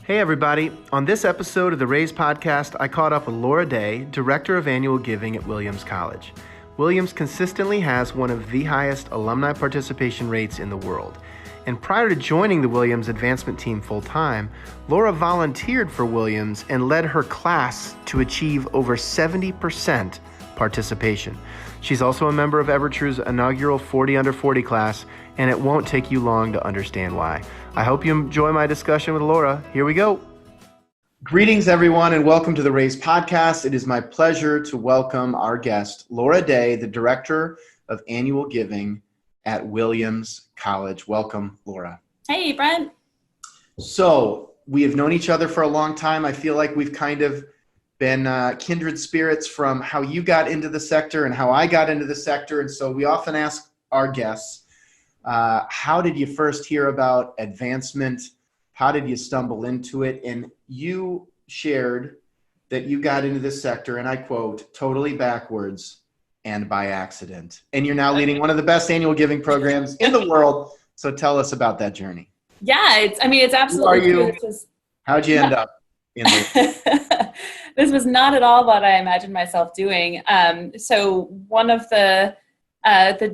Hey everybody, on this episode of the Raise podcast, I caught up with Laura Day, Director of Annual Giving at Williams College. Williams consistently has one of the highest alumni participation rates in the world. And prior to joining the Williams advancement team full-time, Laura volunteered for Williams and led her class to achieve over 70% participation. She's also a member of EverTrue's inaugural 40 Under 40 class, and it won't take you long to understand why. I hope you enjoy my discussion with Laura. Here we go. Greetings, everyone, and welcome to the Raise podcast. It is my pleasure to welcome our guest, Laura Day, the Director of Annual Giving at Williams College. Welcome, Laura. Hey, Brent. So we have known each other for a long time. I feel like we've kind of been kindred spirits from how you got into the sector and how I got into the sector. And so we often ask our guests, how did you first hear about advancement? How did you stumble into it? And you shared that you got into this sector, and I quote, totally backwards and by accident. And you're now leading one of the best annual giving programs in the world. So tell us about that journey. Yeah, it's absolutely Who are you? How'd you end up in the This was not at all what I imagined myself doing. So one of the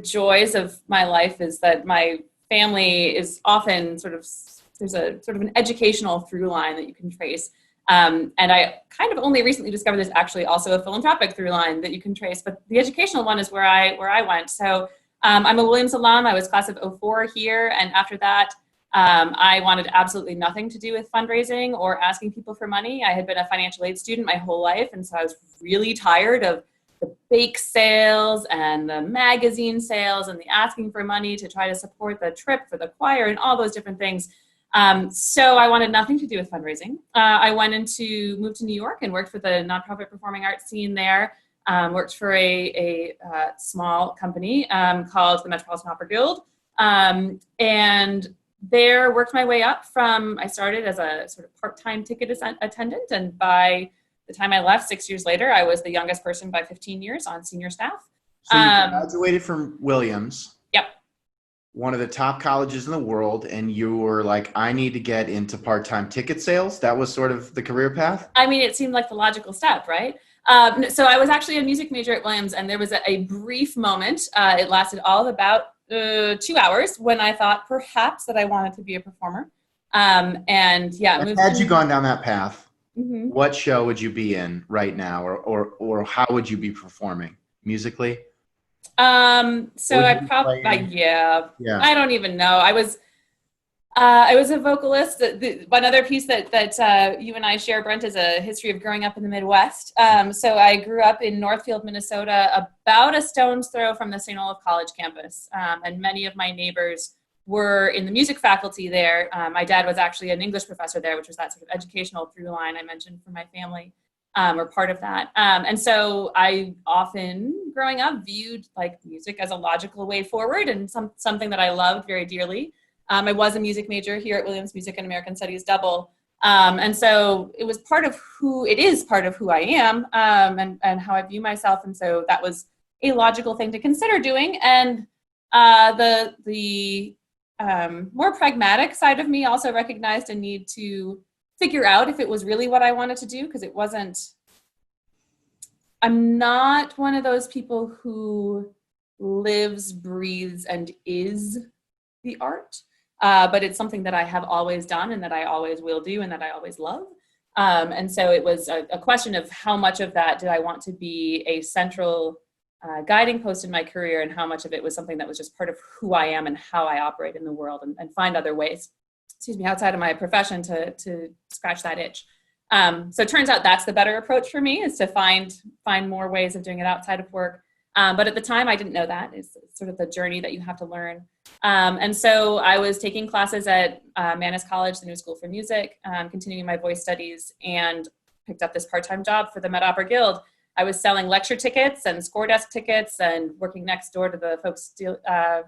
joys of my life is that my family is often there's a sort of an educational through line that you can trace. And I kind of only recently discovered there's actually also a philanthropic through line that you can trace, but the educational one is where I went. So I'm a Williams alum. I was class of '04 here. And after that, I wanted absolutely nothing to do with fundraising or asking people for money. I had been a financial aid student my whole life. And so I was really tired of the bake sales and the magazine sales and the asking for money to try to support the trip for the choir and all those different things. So I wanted nothing to do with fundraising. I moved to New York and worked for the nonprofit performing arts scene there. Worked for a small company called the Metropolitan Opera Guild. And there worked my way up I started as a sort of part-time ticket attendant. And by the time I left 6 years later, I was the youngest person by 15 years on senior staff. So you graduated from Williams. Yep. One of the top colleges in the world, and you were like, I need to get into part-time ticket sales. That was sort of the career path? I mean, it seemed like the logical step, right? So I was actually a music major at Williams, and there was a brief moment. It lasted all of about 2 hours when I thought perhaps that I wanted to be a performer. Had you gone down that path, what show would you be in right now, or how would you be performing musically? I don't even know. I was a vocalist. One other piece that you and I share, Brent, is a history of growing up in the Midwest. So I grew up in Northfield, Minnesota, about a stone's throw from the St. Olaf College campus. And many of my neighbors were in the music faculty there. My dad was actually an English professor there, which was that sort of educational through line I mentioned for my family. Or part of that. And so I often, growing up, viewed like music as a logical way forward and something that I loved very dearly. I was a music major here at Williams, Music and American Studies double. And so it is part of who I am and how I view myself. And so that was a logical thing to consider doing. And the more pragmatic side of me also recognized a need to figure out if it was really what I wanted to do, because I'm not one of those people who lives, breathes, and is the art, but it's something that I have always done and that I always will do and that I always love. And so it was a question of how much of that did I want to be a central guiding post in my career, and how much of it was something that was just part of who I am and how I operate in the world, and find other ways outside of my profession to scratch that itch. So it turns out that's the better approach for me, is to find more ways of doing it outside of work. But at the time I didn't know that. It's sort of the journey that you have to learn. And so I was taking classes at Mannes College, the New School for Music, continuing my voice studies, and picked up this part-time job for the Met Opera Guild. I was selling lecture tickets and score desk tickets and working next door to the folks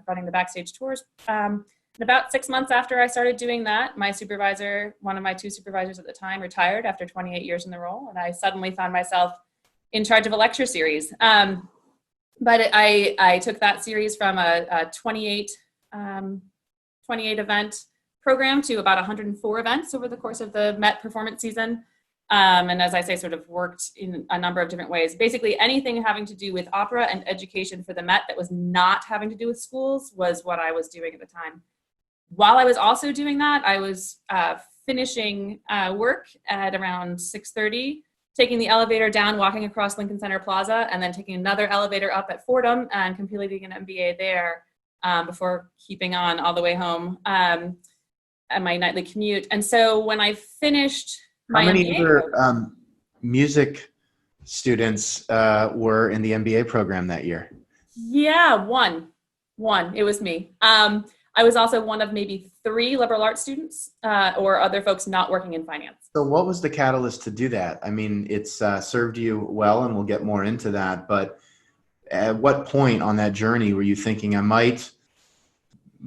running the backstage tours. And about 6 months after I started doing that, my supervisor, one of my two supervisors at the time, retired after 28 years in the role. And I suddenly found myself in charge of a lecture series. But I took that series from a 28 event program to about 104 events over the course of the Met performance season. And as I say, sort of worked in a number of different ways. Basically anything having to do with opera and education for the Met that was not having to do with schools was what I was doing at the time. While I was also doing that, I was finishing work at around 6:30, taking the elevator down, walking across Lincoln Center Plaza, and then taking another elevator up at Fordham and completing an MBA there before keeping on all the way home at my nightly commute. And so when I finished my How many MBA other program, music students were in the MBA program that year? yeah, one. It was me. I was also one of maybe 3 liberal arts students or other folks not working in finance. So what was the catalyst to do that? I mean, it's served you well, and we'll get more into that. But at what point on that journey were you thinking, I might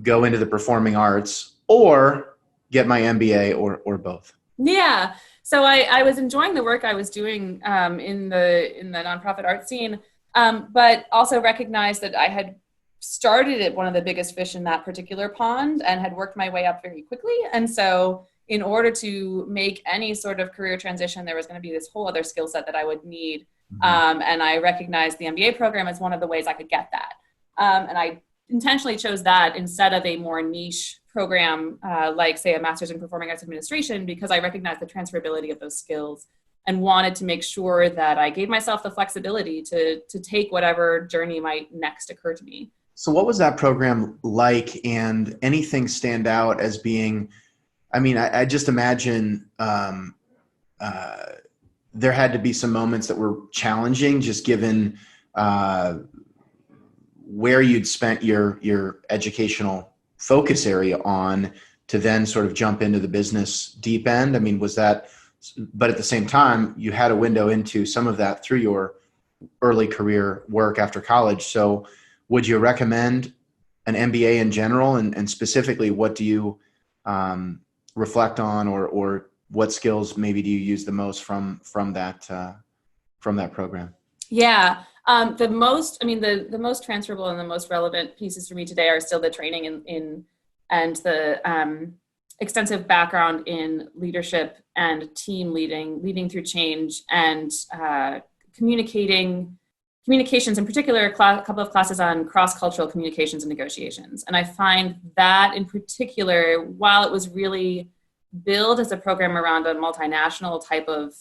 go into the performing arts or get my MBA or both? Yeah. So I was enjoying the work I was doing in the nonprofit art scene, but also recognized that I had started at one of the biggest fish in that particular pond and had worked my way up very quickly. And so in order to make any sort of career transition, there was going to be this whole other skill set that I would need. And I recognized the MBA program as one of the ways I could get that. And I intentionally chose that instead of a more niche program like, say, a master's in performing arts administration, because I recognized the transferability of those skills and wanted to make sure that I gave myself the flexibility to take whatever journey might next occur to me. So what was that program like, and anything stand out as being, I mean, I just imagine there had to be some moments that were challenging, just given where you'd spent your educational focus area on, to then sort of jump into the business deep end. I mean, was that, but at the same time, you had a window into some of that through your early career work after college. So would you recommend an MBA in general, and specifically, what do you reflect on, or what skills maybe do you use the most from that program? Yeah, the most transferable and the most relevant pieces for me today are still the training in and the extensive background in leadership and team leading through change, and communications, in particular, a couple of classes on cross-cultural communications and negotiations. And I find that in particular, while it was really billed as a program around a multinational type of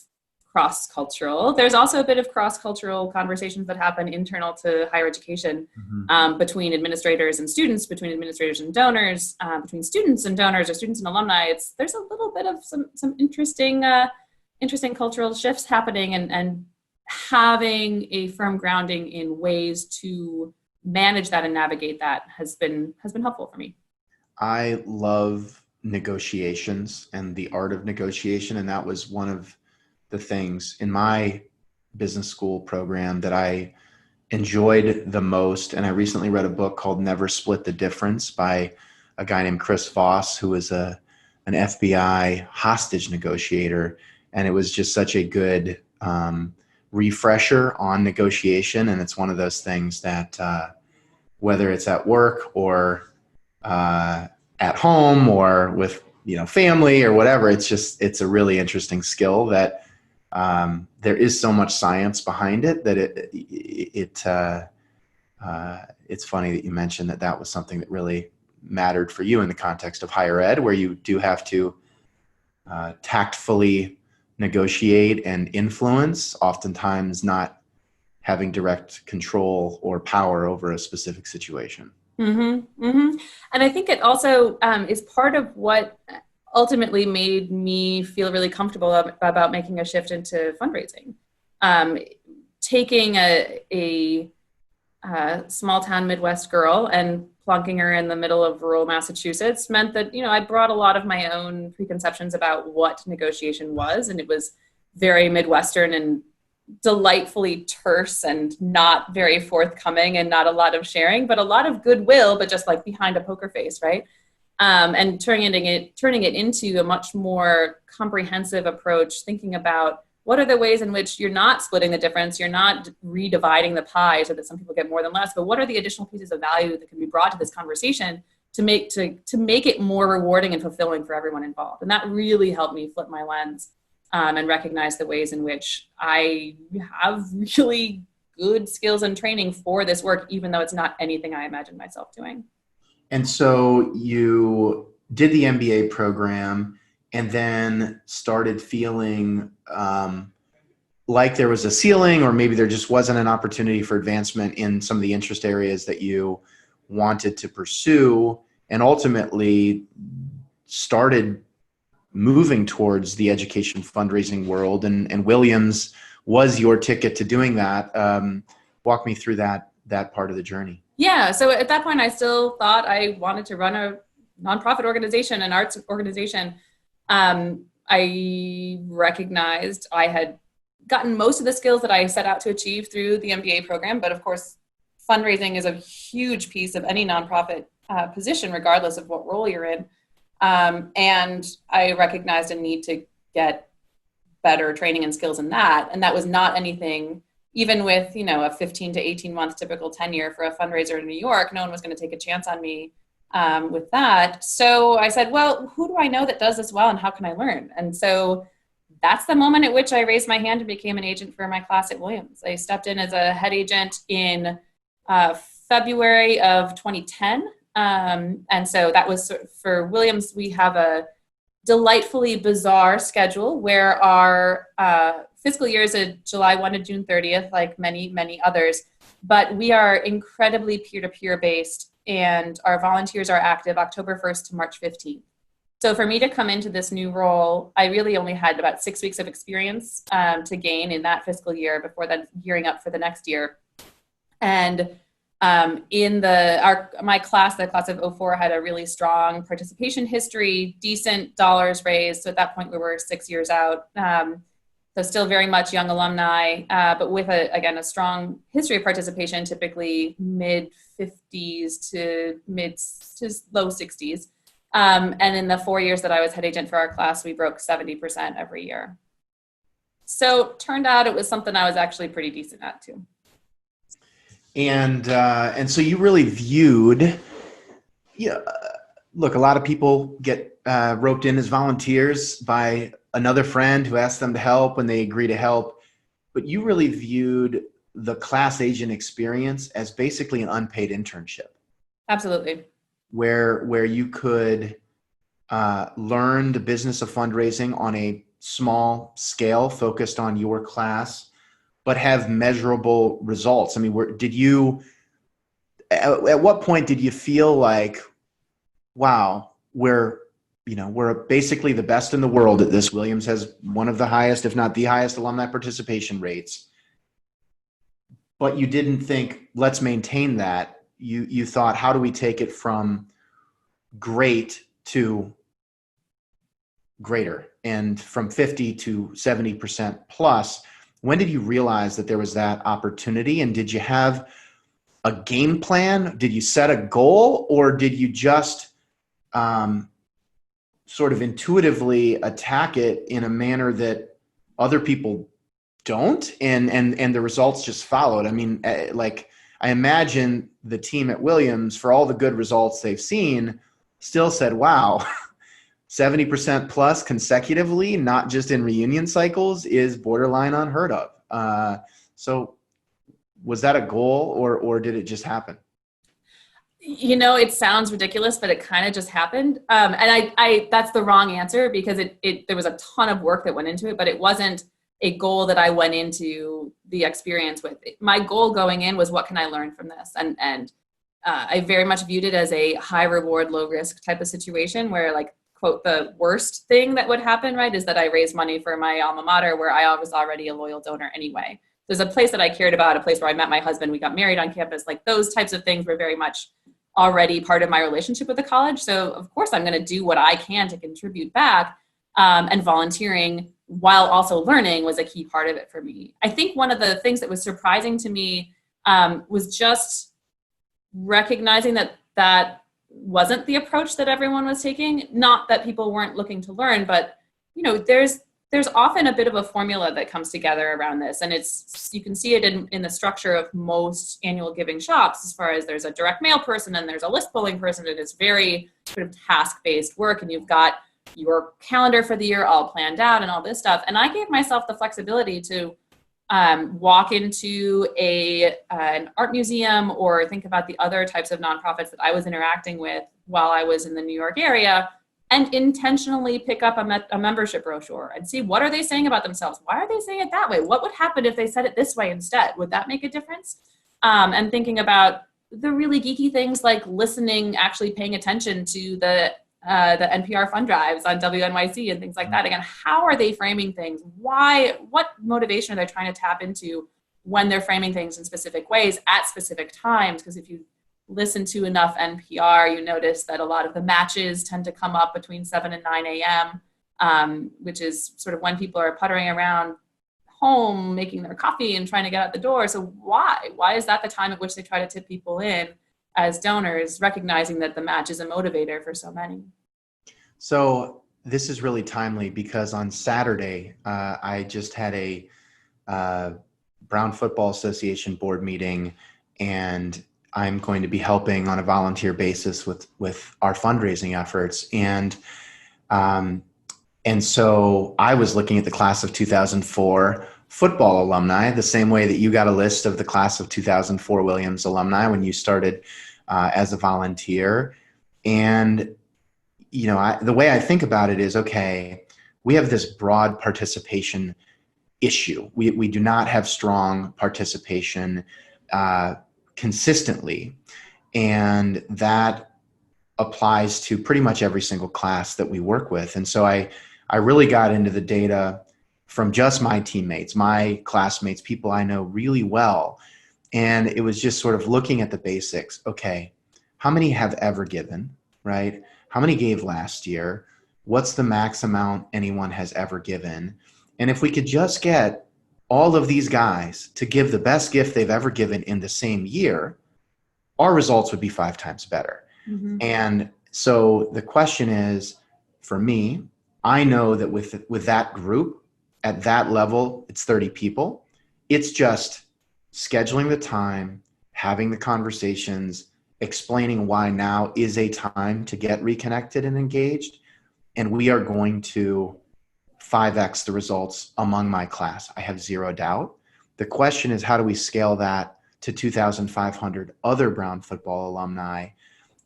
cross-cultural, there's also a bit of cross-cultural conversations that happen internal to higher education, between administrators and students, between administrators and donors, between students and donors, or students and alumni. There's a little bit of some interesting cultural shifts happening, and having a firm grounding in ways to manage that and navigate that has been helpful for me. I love negotiations and the art of negotiation, and that was one of the things in my business school program that I enjoyed the most. And I recently read a book called Never Split the Difference by a guy named Chris Voss, who is an FBI hostage negotiator. And it was just such a good refresher on negotiation. And it's one of those things that whether it's at work or at home or with family or whatever, it's a really interesting skill that there is so much science behind it that it's funny that you mentioned that was something that really mattered for you in the context of higher ed, where you do have to tactfully negotiate and influence, oftentimes not having direct control or power over a specific situation. Mm-hmm, mm-hmm. And I think it also is part of what ultimately made me feel really comfortable about making a shift into fundraising. Taking a small town Midwest girl and plonking her in the middle of rural Massachusetts meant that, I brought a lot of my own preconceptions about what negotiation was, and it was very Midwestern and delightfully terse and not very forthcoming and not a lot of sharing, but a lot of goodwill, but just like behind a poker face, right? And turning it into a much more comprehensive approach, thinking about what are the ways in which you're not splitting the difference, you're not redividing the pie so that some people get more than less, but what are the additional pieces of value that can be brought to this conversation to make it more rewarding and fulfilling for everyone involved. And that really helped me flip my lens and recognize the ways in which I have really good skills and training for this work, even though it's not anything I imagined myself doing. And so you did the MBA program and then started feeling like there was a ceiling, or maybe there just wasn't an opportunity for advancement in some of the interest areas that you wanted to pursue, and ultimately started moving towards the education fundraising world. And Williams was your ticket to doing that. Walk me through that part of the journey. Yeah. So at that point, I still thought I wanted to run a nonprofit organization, an arts organization. I recognized I had gotten most of the skills that I set out to achieve through the MBA program. But of course, fundraising is a huge piece of any nonprofit position, regardless of what role you're in. And I recognized a need to get better training and skills in that. And that was not anything, even with, a 15 to 18 month typical tenure for a fundraiser in New York, no one was going to take a chance on me with that. So I said, well, who do I know that does this well and how can I learn? And so that's the moment at which I raised my hand and became an agent for my class at Williams. I stepped in as a head agent in February of 2010. And so that was for Williams. We have a delightfully bizarre schedule where our fiscal year is July 1 to June 30th, like many, many others. But we are incredibly peer-to-peer based, and our volunteers are active October 1st to March 15th. So for me to come into this new role, I really only had about 6 weeks of experience to gain in that fiscal year before then gearing up for the next year. And in my class, the class of 04, had a really strong participation history, decent dollars raised. So at that point, we were 6 years out. So still very much young alumni, but with a strong history of participation, typically mid 50s to low 60s. And in the 4 years that I was head agent for our class, we broke 70% every year. So turned out it was something I was actually pretty decent at too. And so you really viewed, look, a lot of people get roped in as volunteers by another friend who asks them to help when they agree to help. But you really viewed the class agent experience as basically an unpaid internship. Absolutely. Where you could learn the business of fundraising on a small scale focused on your class, but have measurable results. I mean, at what point did you feel like, wow, we're basically the best in the world at this. Williams has one of the highest, if not the highest, alumni participation rates. But you didn't think, let's maintain that. You thought, how do we take it from great to greater, and from 50 to 70% plus? When did you realize that there was that opportunity? And did you have a game plan? Did you set a goal, or did you just sort of intuitively attack it in a manner that other people don't, and the results just followed? I mean, I imagine the team at Williams, for all the good results they've seen, still said, wow, 70% plus consecutively, not just in reunion cycles, is borderline unheard of. So was that a goal, or did it just happen? It sounds ridiculous, but it kind of just happened. And I that's the wrong answer, because there was a ton of work that went into it, but it wasn't a goal that I went into the experience with. My goal going in was, what can I learn from this? And I very much viewed it as a high reward, low risk type of situation where, like, quote, the worst thing that would happen, right, is that I raise money for my alma mater where I was already a loyal donor anyway. There's a place that I cared about, a place where I met my husband, we got married on campus, like those types of things were very much already part of my relationship with the college. So of course I'm going to do what I can to contribute back, and volunteering while also learning was a key part of it for me. I think one of the things that was surprising to me was just recognizing that wasn't the approach that everyone was taking. Not that people weren't looking to learn, but there's there's often a bit of a formula that comes together around this. And you can see it in the structure of most annual giving shops, as far as there's a direct mail person and there's a list pulling person, and it's very sort of task-based work. And you've got your calendar for the year all planned out and all this stuff. And I gave myself the flexibility to walk into an art museum, or think about the other types of nonprofits that I was interacting with while I was in the New York area, and intentionally pick up a membership brochure and see, what are they saying about themselves? Why are they saying it that way? What would happen if they said it this way instead? Would that make a difference? And thinking about the really geeky things like listening, actually paying attention to the NPR fund drives on WNYC and things like that. Again, how are they framing things? Why? What motivation are they trying to tap into when they're framing things in specific ways at specific times? Because if you listen to enough NPR, you notice that a lot of the matches tend to come up between 7 and 9 a.m., which is sort of when people are puttering around home, making their coffee and trying to get out the door. So why? Why is that the time at which they try to tip people in as donors, recognizing that the match is a motivator for so many? So this is really timely, because on Saturday, I just had a Brown Football Association board meeting, and I'm going to be helping on a volunteer basis with our fundraising efforts. And so I was looking at the class of 2004 football alumni, the same way that you got a list of the class of 2004 Williams alumni when you started as a volunteer. And, the way I think about it is, okay, we have this broad participation issue. We do not have strong participation consistently. And that applies to pretty much every single class that we work with. And so I really got into the data from just my teammates, my classmates, people I know really well. And it was just sort of looking at the basics. Okay, how many have ever given, right? How many gave last year? What's the max amount anyone has ever given? And if we could just get all of these guys to give the best gift they've ever given in the same year, our results would be 5 times better. Mm-hmm. And so the question is, for me, I know that with that group at that level, it's 30 people. It's just scheduling the time, having the conversations, explaining why now is a time to get reconnected and engaged. And we are going to 5x the results among my class. I have zero doubt. The question is, how do we scale that to 2,500 other Brown football alumni?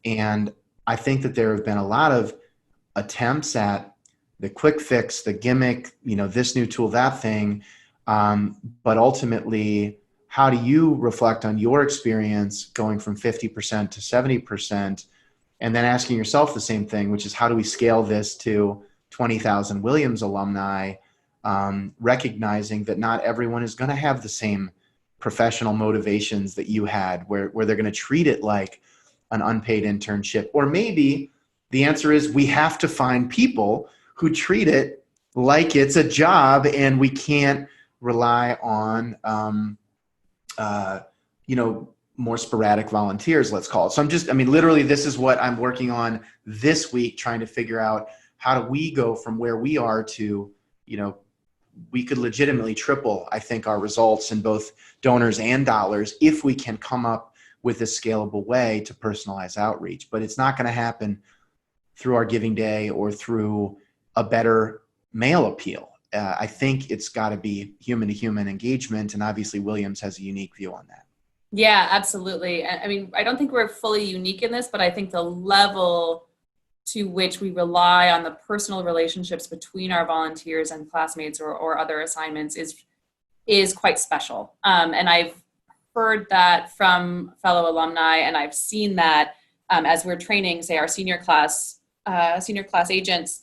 And I think that there have been a lot of attempts at the quick fix, the gimmick, this new tool, that thing. But ultimately, how do you reflect on your experience going from 50% to 70%? And then asking yourself the same thing, which is, how do we scale this to 20,000 Williams alumni, recognizing that not everyone is going to have the same professional motivations that you had, where they're going to treat it like an unpaid internship. Or maybe the answer is, we have to find people who treat it like it's a job, and we can't rely on, more sporadic volunteers, let's call it. So literally, this is what I'm working on this week, trying to figure out, how do we go from where we are to, we could legitimately triple, I think, our results in both donors and dollars if we can come up with a scalable way to personalize outreach. But it's not going to happen through our giving day or through a better mail appeal. I think it's got to be human-to-human engagement, and obviously Williams has a unique view on that. Yeah, absolutely. I don't think we're fully unique in this, but I think the level to which we rely on the personal relationships between our volunteers and classmates or other assignments is quite special. And I've heard that from fellow alumni, and I've seen that as we're training, say, our senior class agents.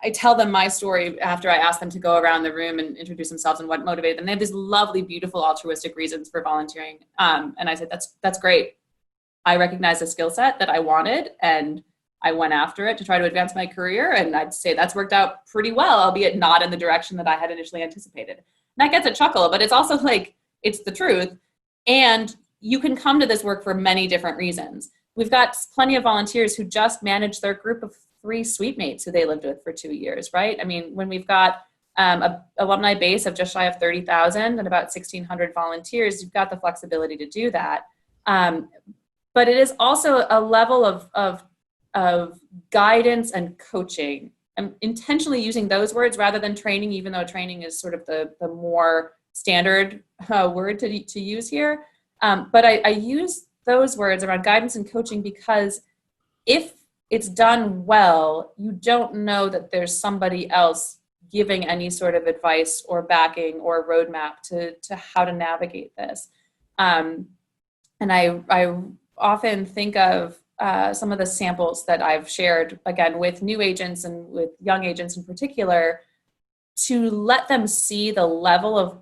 I tell them my story after I ask them to go around the room and introduce themselves and what motivated them. They have these lovely, beautiful, altruistic reasons for volunteering. And I said, that's great. I recognize a skill set that I wanted, and I went after it to try to advance my career. And I'd say that's worked out pretty well, albeit not in the direction that I had initially anticipated. And that gets a chuckle, but it's also like, it's the truth. And you can come to this work for many different reasons. We've got plenty of volunteers who just manage their group of 3 suite mates who they lived with for 2 years, right? I mean, when we've got a alumni base of just shy of 30,000 and about 1,600 volunteers, you've got the flexibility to do that. But it is also a level of guidance and coaching. I'm intentionally using those words rather than training, even though training is sort of the more standard word to use here. But I use those words around guidance and coaching because if it's done well, you don't know that there's somebody else giving any sort of advice or backing or roadmap to how to navigate this. And I often think of some of the samples that I've shared, again, with new agents and with young agents in particular, to let them see the level of,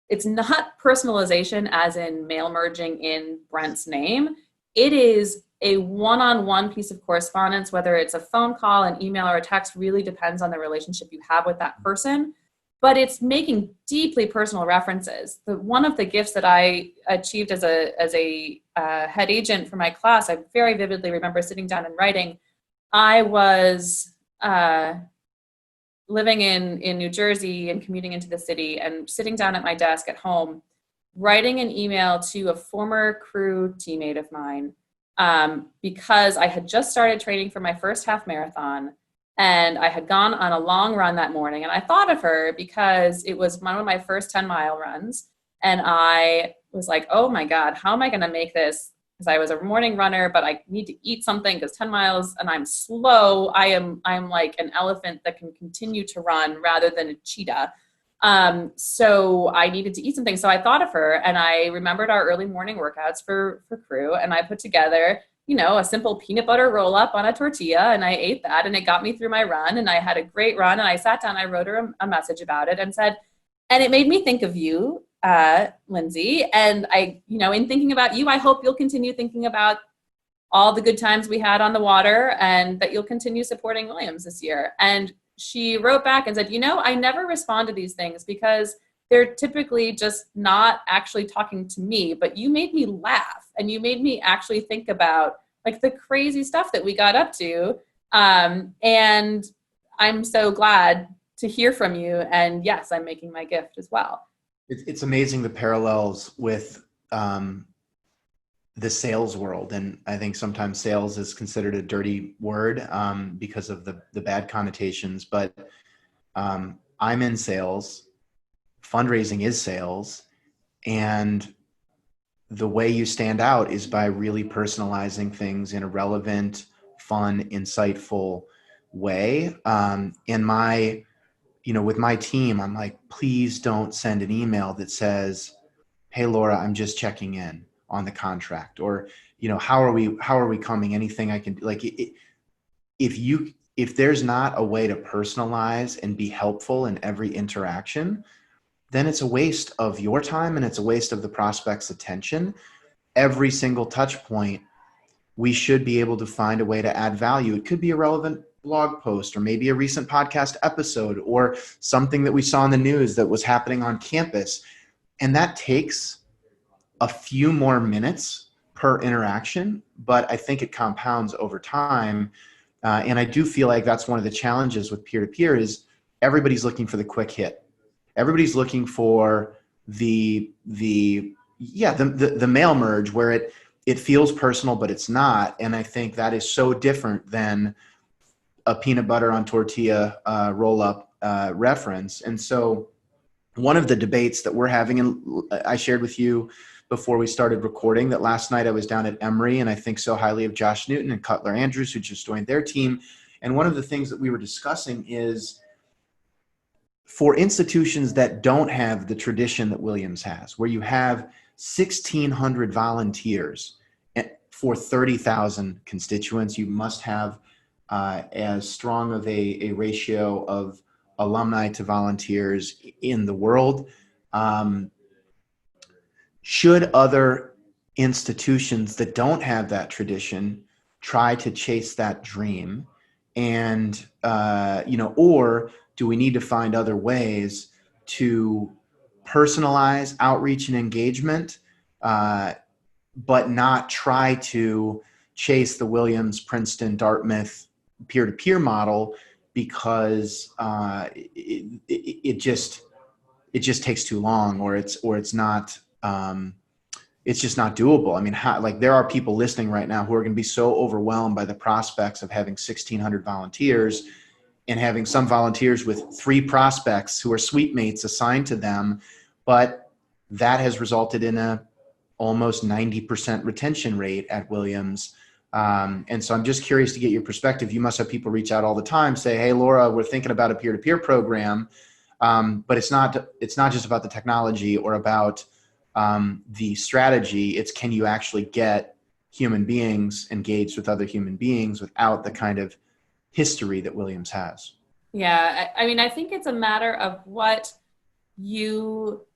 it's not personalization as in mail merging in Brent's name. It is a one-on-one piece of correspondence, whether it's a phone call, an email, or a text, really depends on the relationship you have with that person. But it's making deeply personal references. One of the gifts that I achieved as a head agent for my class, I very vividly remember sitting down and writing. I was living in New Jersey and commuting into the city, and sitting down at my desk at home, writing an email to a former crew teammate of mine because I had just started training for my first half marathon. And I had gone on a long run that morning, and I thought of her because it was one of my first 10-mile runs. And I was like, oh my God, how am I going to make this? Because I was a morning runner, but I need to eat something because 10 miles and I'm slow. I'm like an elephant that can continue to run rather than a cheetah. So I needed to eat something. So I thought of her, and I remembered our early morning workouts for crew. And I put together, a simple peanut butter roll up on a tortilla, and I ate that, and it got me through my run, and I had a great run. And I sat down, I wrote her a message about it and said, and it made me think of you, Lindsay. And I, in thinking about you, I hope you'll continue thinking about all the good times we had on the water, and that you'll continue supporting Williams this year. And she wrote back and said, I never respond to these things because they're typically just not actually talking to me, but you made me laugh, and you made me actually think about like the crazy stuff that we got up to. And I'm so glad to hear from you. And yes, I'm making my gift as well. It's amazing the parallels with the sales world. And I think sometimes sales is considered a dirty word because of the bad connotations, but I'm in sales. Fundraising is sales. And the way you stand out is by really personalizing things in a relevant, fun, insightful way. In my, with my team, I'm like, please don't send an email that says, hey, Laura, I'm just checking in on the contract, or, how are we coming? Anything I can do? Like if there's not a way to personalize and be helpful in every interaction, then it's a waste of your time and it's a waste of the prospect's attention. Every single touch point, we should be able to find a way to add value. It could be a relevant blog post, or maybe a recent podcast episode, or something that we saw in the news that was happening on campus. And that takes a few more minutes per interaction, but I think it compounds over time. And I do feel like that's one of the challenges with peer-to-peer is everybody's looking for the quick hit. Everybody's looking for the mail merge where it feels personal, but it's not. And I think that is so different than a peanut butter on tortilla roll up reference. And so one of the debates that we're having, and I shared with you before we started recording that last night I was down at Emory, and I think so highly of Josh Newton and Cutler Andrews, who just joined their team. And one of the things that we were discussing is, for institutions that don't have the tradition that Williams has, where you have 1,600 volunteers for 30,000 constituents, you must have as strong of a ratio of alumni to volunteers in the world. Should other institutions that don't have that tradition try to chase that dream? And, or do we need to find other ways to personalize outreach and engagement, but not try to chase the Williams, Princeton, Dartmouth peer-to-peer model because it just takes too long, or it's not it's just not doable. I mean, like there are people listening right now who are going to be so overwhelmed by the prospects of having 1,600 volunteers and having some volunteers with 3 prospects who are suite mates assigned to them, but that has resulted in a almost 90% retention rate at Williams. And so I'm just curious to get your perspective. You must have people reach out all the time, say, "Hey, Laura, we're thinking about a peer-to-peer program." But it's not just about the technology or about the strategy. It's, can you actually get human beings engaged with other human beings without the kind of history that Williams has? Yeah, I mean, I think it's a matter of what you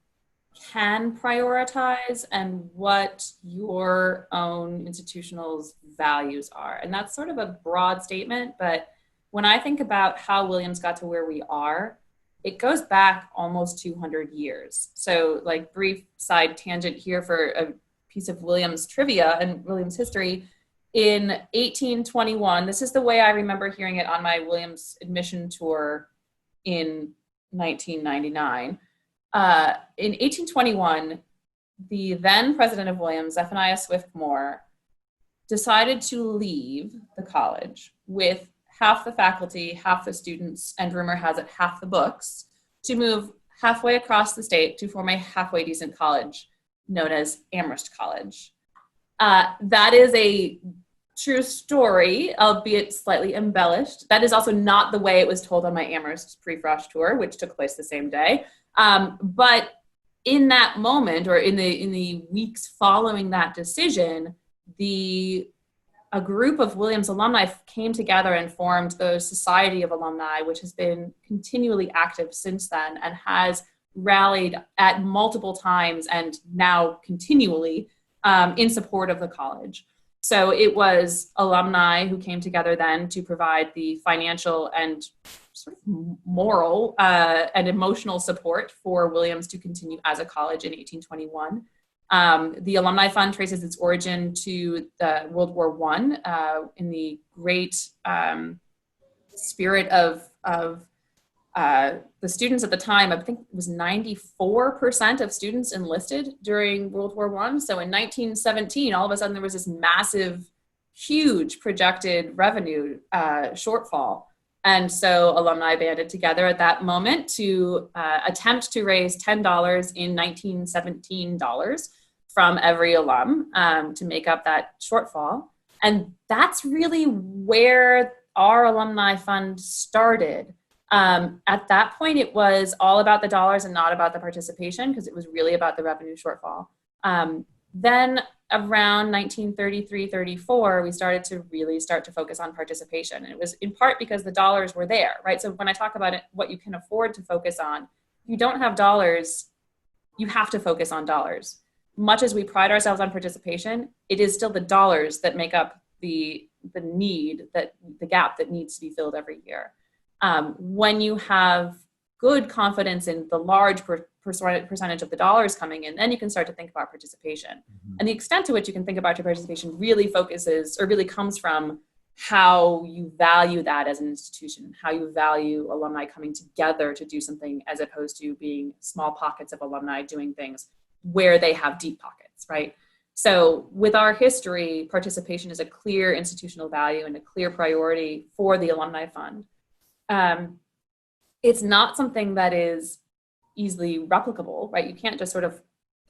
can prioritize and what your own institutional's values are. And that's sort of a broad statement, but when I think about how Williams got to where we are, it goes back almost 200 years. So, like, brief side tangent here for a piece of Williams trivia and Williams history. In 1821, this is the way I remember hearing it on my Williams admission tour in 1999. In 1821, the then president of Williams, Zephaniah Swift-Moore, decided to leave the college with half the faculty, half the students, and rumor has it half the books, to move halfway across the state to form a halfway decent college known as Amherst College. That is a true story, albeit slightly embellished. That is also not the way it was told on my Amherst pre-Frosh tour, which took place the same day. But in that moment, or in the weeks following that decision, a group of Williams alumni came together and formed the Society of Alumni, which has been continually active since then and has rallied at multiple times and now continually in support of the college. So it was alumni who came together then to provide the financial and sort of moral and emotional support for Williams to continue as a college in 1821. The Alumni Fund traces its origin to the World War I in the great spirit of the students at the time. I think it was 94% of students enlisted during World War I. So in 1917, all of a sudden there was this massive, huge projected revenue shortfall. And so alumni banded together at that moment to attempt to raise $10 in 1917 dollars from every alum to make up that shortfall. And that's really where our alumni fund started. At that point, it was all about the dollars and not about the participation, because it was really about the revenue shortfall. Then around 1933-34, we started to focus on participation. And it was in part because the dollars were there, right? So when I talk about it, what you can afford to focus on, if you don't have dollars, you have to focus on dollars. Much as we pride ourselves on participation, it is still the dollars that make up the gap that needs to be filled every year. When you have good confidence in the large percentage of the dollars coming in, then you can start to think about participation. Mm-hmm. And the extent to which you can think about your participation really comes from how you value that as an institution, how you value alumni coming together to do something, as opposed to being small pockets of alumni doing things where they have deep pockets, right? So with our history, participation is a clear institutional value and a clear priority for the Alumni Fund. It's not something that is easily replicable, right? You can't just sort of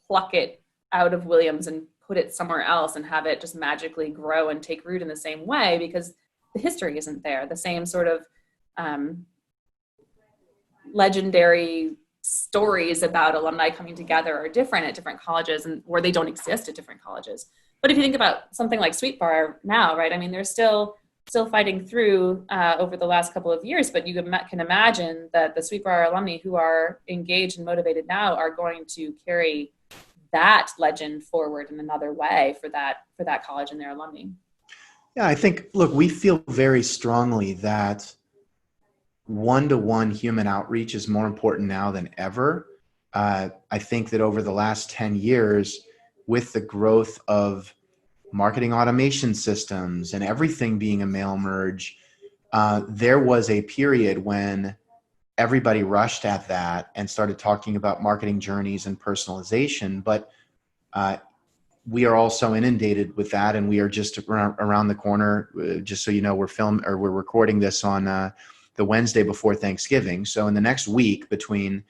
pluck it out of Williams and put it somewhere else and have it just magically grow and take root in the same way, because the history isn't there. The same sort of legendary stories about alumni coming together are different at different colleges, or they don't exist at different colleges. But if you think about something like Sweet Bar now, right? I mean, they're still fighting through over the last couple of years, but you can imagine that the Sweet Bar alumni who are engaged and motivated now are going to carry that legend forward in another way for that college and their alumni. Yeah, I think, look, we feel very strongly that one-to-one human outreach is more important now than ever. I think that over the last 10 years, with the growth of marketing automation systems and everything being a mail merge, there was a period when everybody rushed at that and started talking about marketing journeys and personalization. But we are also inundated with that, and we are just around the corner. Just so you know, we're recording this on the Wednesday before Thanksgiving. So in the next week, between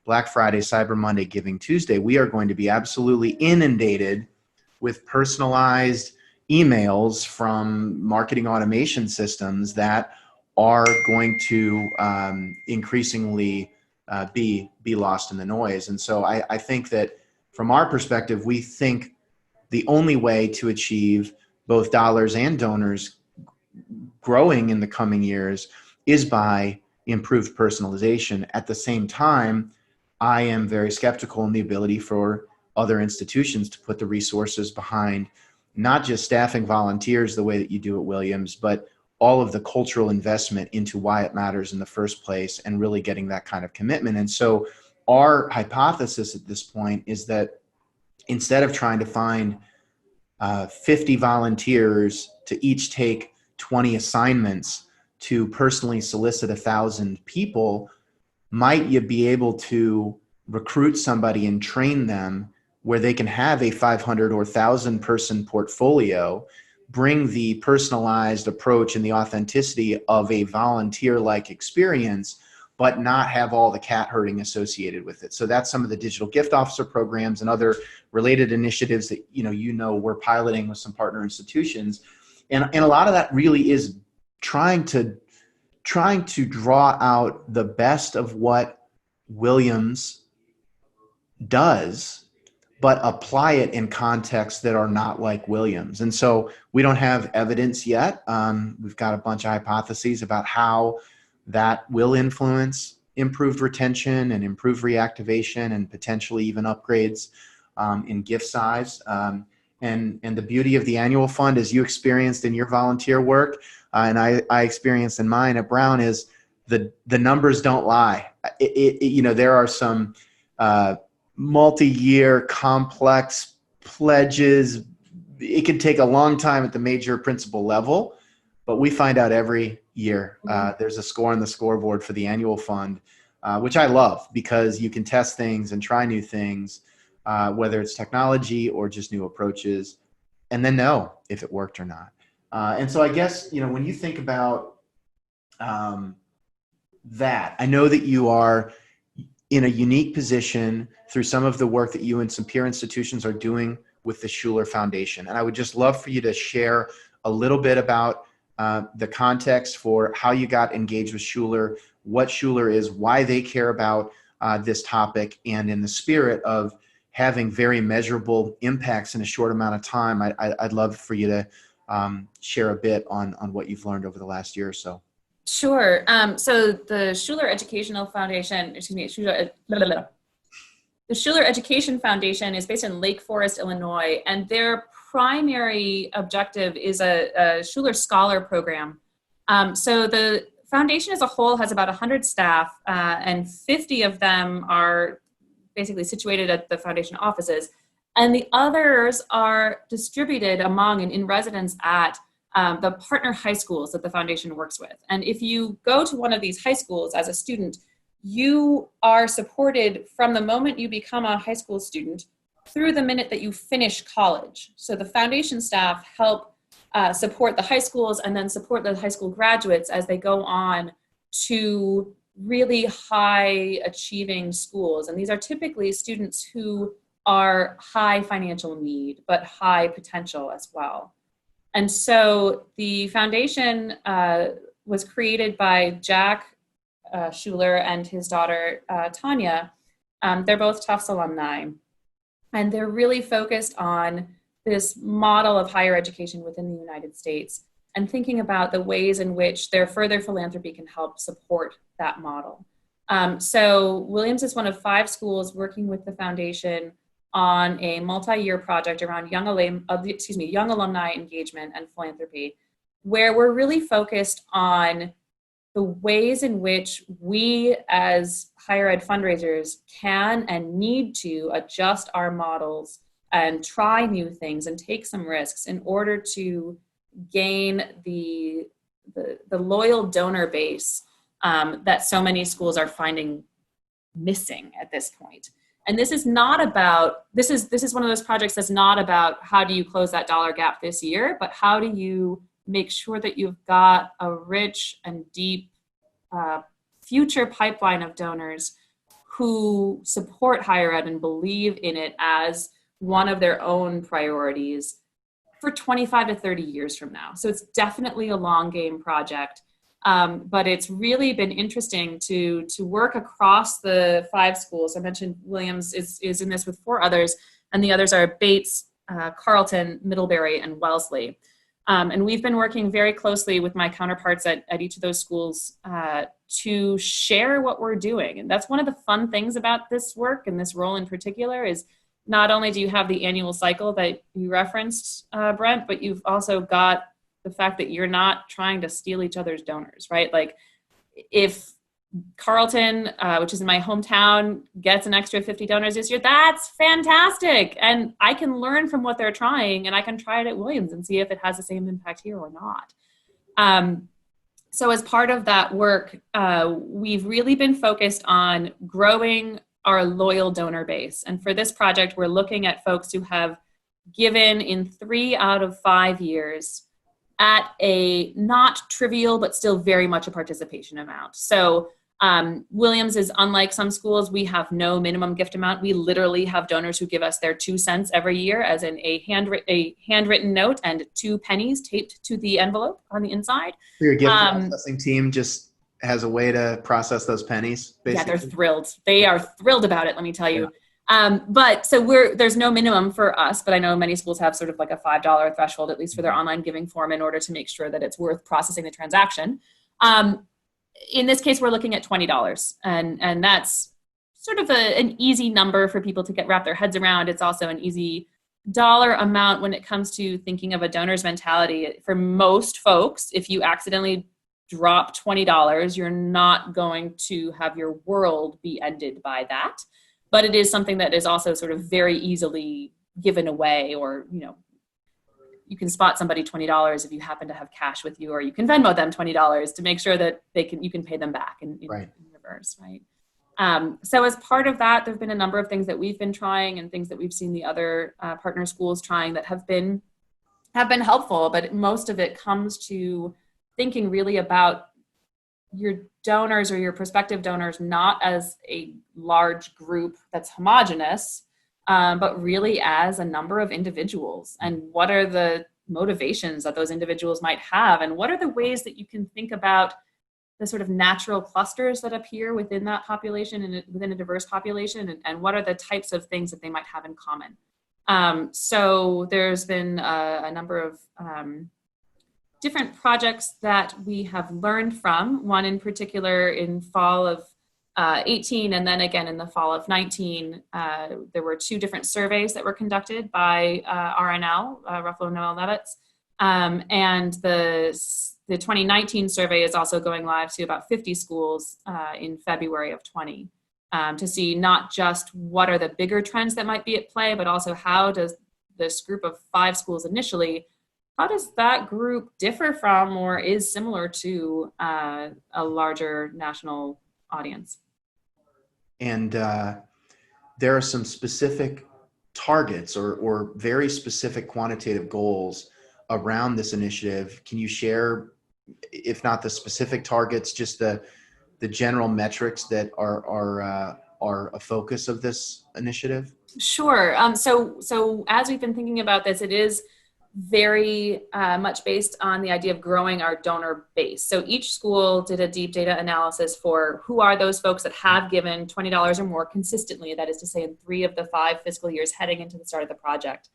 Black Friday, Cyber Monday, Giving Tuesday, we are going to be absolutely inundated with personalized emails from marketing automation systems that are going to increasingly be lost in the noise. And so I think that from our perspective, we think the only way to achieve both dollars and donors growing in the coming years is by improved personalization. At the same time, I am very skeptical in the ability for other institutions to put the resources behind not just staffing volunteers the way that you do at Williams, but all of the cultural investment into why it matters in the first place and really getting that kind of commitment. And so our hypothesis at this point is that instead of trying to find 50 volunteers to each take 20 assignments to personally solicit 1,000 people, might you be able to recruit somebody and train them where they can have a 500 or 1,000 person portfolio, bring the personalized approach and the authenticity of a volunteer-like experience, but not have all the cat herding associated with it. So that's some of the digital gift officer programs and other related initiatives that we're piloting with some partner institutions. And a lot of that really is trying to draw out the best of what Williams does, but apply it in contexts that are not like Williams. And so we don't have evidence yet. We've got a bunch of hypotheses about how that will influence improved retention and improved reactivation and potentially even upgrades in gift size. And the beauty of the annual fund, as you experienced in your volunteer work, and I experienced in mine at Brown, is the numbers don't lie. There are some multi-year complex pledges. It can take a long time at the major principal level, but we find out every year there's a score on the scoreboard for the annual fund, which I love because you can test things and try new things, whether it's technology or just new approaches, and then know if it worked or not. And so I guess, when you think about that, I know that you are in a unique position through some of the work that you and some peer institutions are doing with the Schuler Foundation. And I would just love for you to share a little bit about the context for how you got engaged with Schuler, what Schuler is, why they care about this topic, and in the spirit of having very measurable impacts in a short amount of time, I'd love for you to share a bit on what you've learned over the last year or so. Sure. So the Schuler Educational Foundation, the Schuler Education Foundation is based in Lake Forest, Illinois, and their primary objective is a Schuler Scholar program. So the foundation as a whole has about 100 staff, and 50 of them are basically situated at the foundation offices, and the others are distributed among and in residence at the partner high schools that the foundation works with. And if you go to one of these high schools as a student, you are supported from the moment you become a high school student through the minute that you finish college. So the foundation staff help support the high schools and then support the high school graduates as they go on to really high achieving schools. And these are typically students who are high financial need, but high potential as well. And so the foundation was created by Jack Schuler and his daughter, Tanya. They're both Tufts alumni. And they're really focused on this model of higher education within the United States and thinking about the ways in which their further philanthropy can help support that model. So Williams is one of 5 schools working with the foundation on a multi-year project around young alumni engagement and philanthropy, where we're really focused on the ways in which we as higher ed fundraisers can and need to adjust our models and try new things and take some risks in order to gain the the loyal donor base that so many schools are finding missing at this point. And this is not about, this is one of those projects that's not about how do you close that dollar gap this year, but how do you make sure that you've got a rich and deep future pipeline of donors who support higher ed and believe in it as one of their own priorities for 25 to 30 years from now. So it's definitely a long game project. But it's really been interesting to work across the 5 schools. I mentioned Williams is in this with 4 others, and the others are Bates, Carleton, Middlebury, and Wellesley. And we've been working very closely with my counterparts at each of those schools to share what we're doing. And that's one of the fun things about this work and this role in particular is not only do you have the annual cycle that you referenced, Brent, but you've also got the fact that you're not trying to steal each other's donors, right? Like if Carleton, which is in my hometown, gets an extra 50 donors this year, that's fantastic. And I can learn from what they're trying and I can try it at Williams and see if it has the same impact here or not. So as part of that work, we've really been focused on growing our loyal donor base. And for this project, we're looking at folks who have given in 3 out of 5 years at a not trivial, but still very much a participation amount. So Williams is unlike some schools. We have no minimum gift amount. We literally have donors who give us their 2 cents every year, as in a handwritten note and 2 pennies taped to the envelope on the inside. So your gift processing team just has a way to process those pennies, basically? Yeah, they're thrilled. They are thrilled about it, let me tell you. But so there's no minimum for us, but I know many schools have sort of like a $5 threshold, at least for their online giving form, in order to make sure that it's worth processing the transaction. In this case, we're looking at $20, and that's sort of an easy number for people to wrap their heads around. It's also an easy dollar amount when it comes to thinking of a donor's mentality. For most folks, if you accidentally drop $20, you're not going to have your world be ended by that. But it is something that is also sort of very easily given away, or, you know, you can spot somebody $20 if you happen to have cash with you, or you can Venmo them $20 to make sure that you can pay them back in reverse, right? So as part of that, there've been a number of things that we've been trying and things that we've seen the other partner schools trying that have been helpful, but most of it comes to thinking really about your donors or your prospective donors not as a large group that's homogenous, but really as a number of individuals. And what are the motivations that those individuals might have? And what are the ways that you can think about the sort of natural clusters that appear within that population and within a diverse population? And what are the types of things that they might have in common? So there's been a number of different projects that we have learned from. One in particular in fall of 18, and then again in the fall of 19, there were 2 different surveys that were conducted by RNL, Ruffalo Noel Levitz. And the 2019 survey is also going live to about 50 schools in February of 20 to see not just what are the bigger trends that might be at play, but also how does this group of 5 schools initially, how does that group differ from or is similar to a larger national audience? And there are some specific targets or very specific quantitative goals around this initiative. Can you share, if not the specific targets, just the general metrics that are a focus of this initiative? Sure. So as we've been thinking about this, it is very much based on the idea of growing our donor base. So each school did a deep data analysis for who are those folks that have given $20 or more consistently, that is to say in 3 of the 5 fiscal years heading into the start of the project.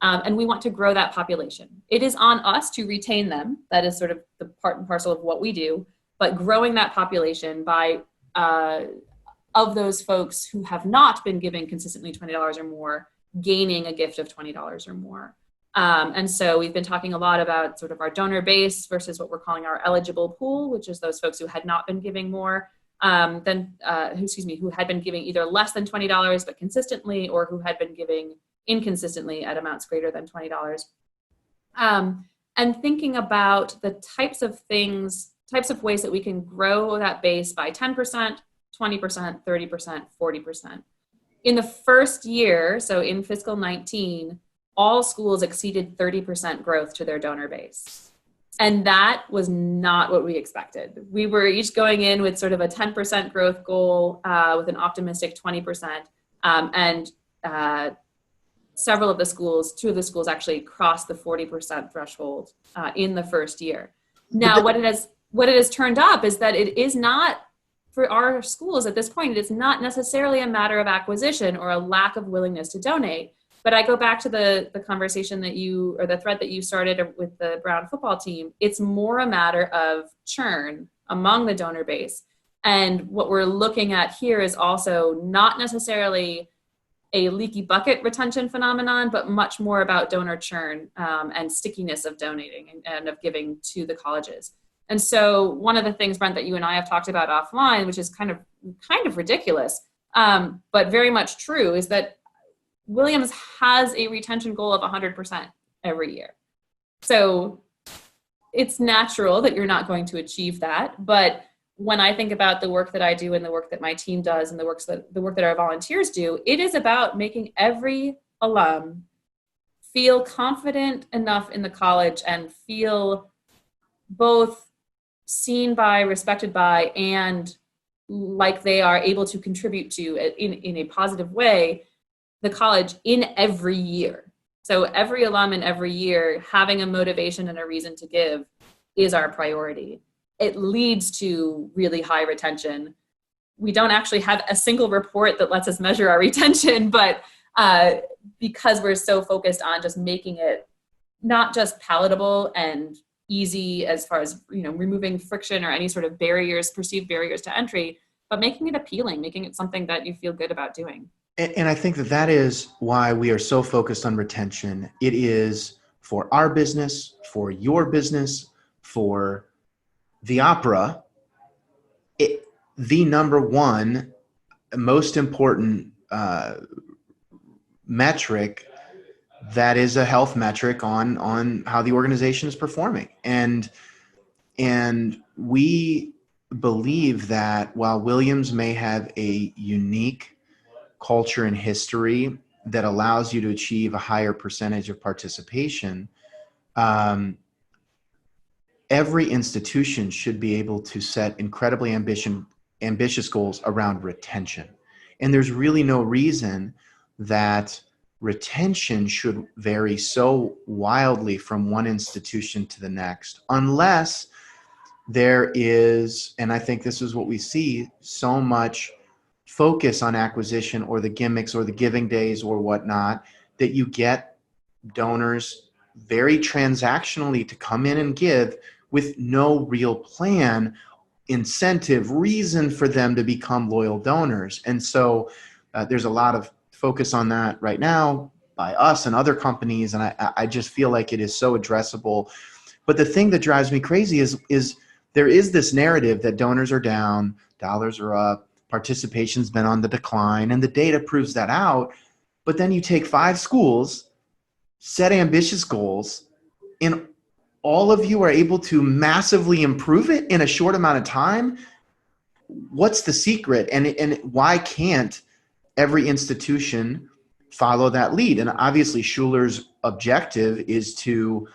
And we want to grow that population. It is on us to retain them. That is sort of the part and parcel of what we do, but growing that population by of those folks who have not been giving consistently $20 or more, gaining a gift of $20 or more. And so we've been talking a lot about sort of our donor base versus what we're calling our eligible pool, which is those folks who had not been giving more who had been giving either less than $20 but consistently, or who had been giving inconsistently at amounts greater than $20. and thinking about the types of ways that we can grow that base by 10%, 20%, 30%, 40%. In the first year, so in fiscal 19, all schools exceeded 30% growth to their donor base. And that was not what we expected. We were each going in with sort of a 10% growth goal with an optimistic 20%. Several of the schools, two of the schools actually crossed the 40% threshold in the first year. Now, what it has turned up is that it is not, for our schools at this point, it is not necessarily a matter of acquisition or a lack of willingness to donate. But I go back to the conversation that the thread that you started with the Brown football team. It's more a matter of churn among the donor base. And what we're looking at here is also not necessarily a leaky bucket retention phenomenon, but much more about donor churn and stickiness of donating and of giving to the colleges. And so one of the things, Brent, that you and I have talked about offline, which is kind of ridiculous, but very much true, is that Williams has a retention goal of 100% every year. So it's natural that you're not going to achieve that. But when I think about the work that I do and the work that my team does and the work that our volunteers do, it is about making every alum feel confident enough in the college and feel both seen by, respected by, and like they are able to contribute to in a positive way the college in every year. So every alum in every year having a motivation and a reason to give is our priority. It leads to really high retention. We don't actually have a single report that lets us measure our retention, but because we're so focused on just making it not just palatable and easy as far as, removing friction or any sort of perceived barriers to entry, but making it appealing, making it something that you feel good about doing. And I think that is why we are so focused on retention. It is for our business, for your business, for the opera, the number one most important metric that is a health metric on how the organization is performing. And we believe that while Williams may have a unique culture and history that allows you to achieve a higher percentage of participation, every institution should be able to set incredibly ambitious goals around retention. And there's really no reason that retention should vary so wildly from one institution to the next, unless there is, and I think this is what we see, so much focus on acquisition or the gimmicks or the giving days or whatnot, that you get donors very transactionally to come in and give with no real plan, incentive, reason for them to become loyal donors. And so there's a lot of focus on that right now by us and other companies. And I just feel like it is so addressable. But the thing that drives me crazy is there is this narrative that donors are down, dollars are up, participation's been on the decline, and the data proves that out. But then you take 5 schools, set ambitious goals, and all of you are able to massively improve it in a short amount of time. What's the secret? And why can't every institution follow that lead? And obviously Schuler's objective is to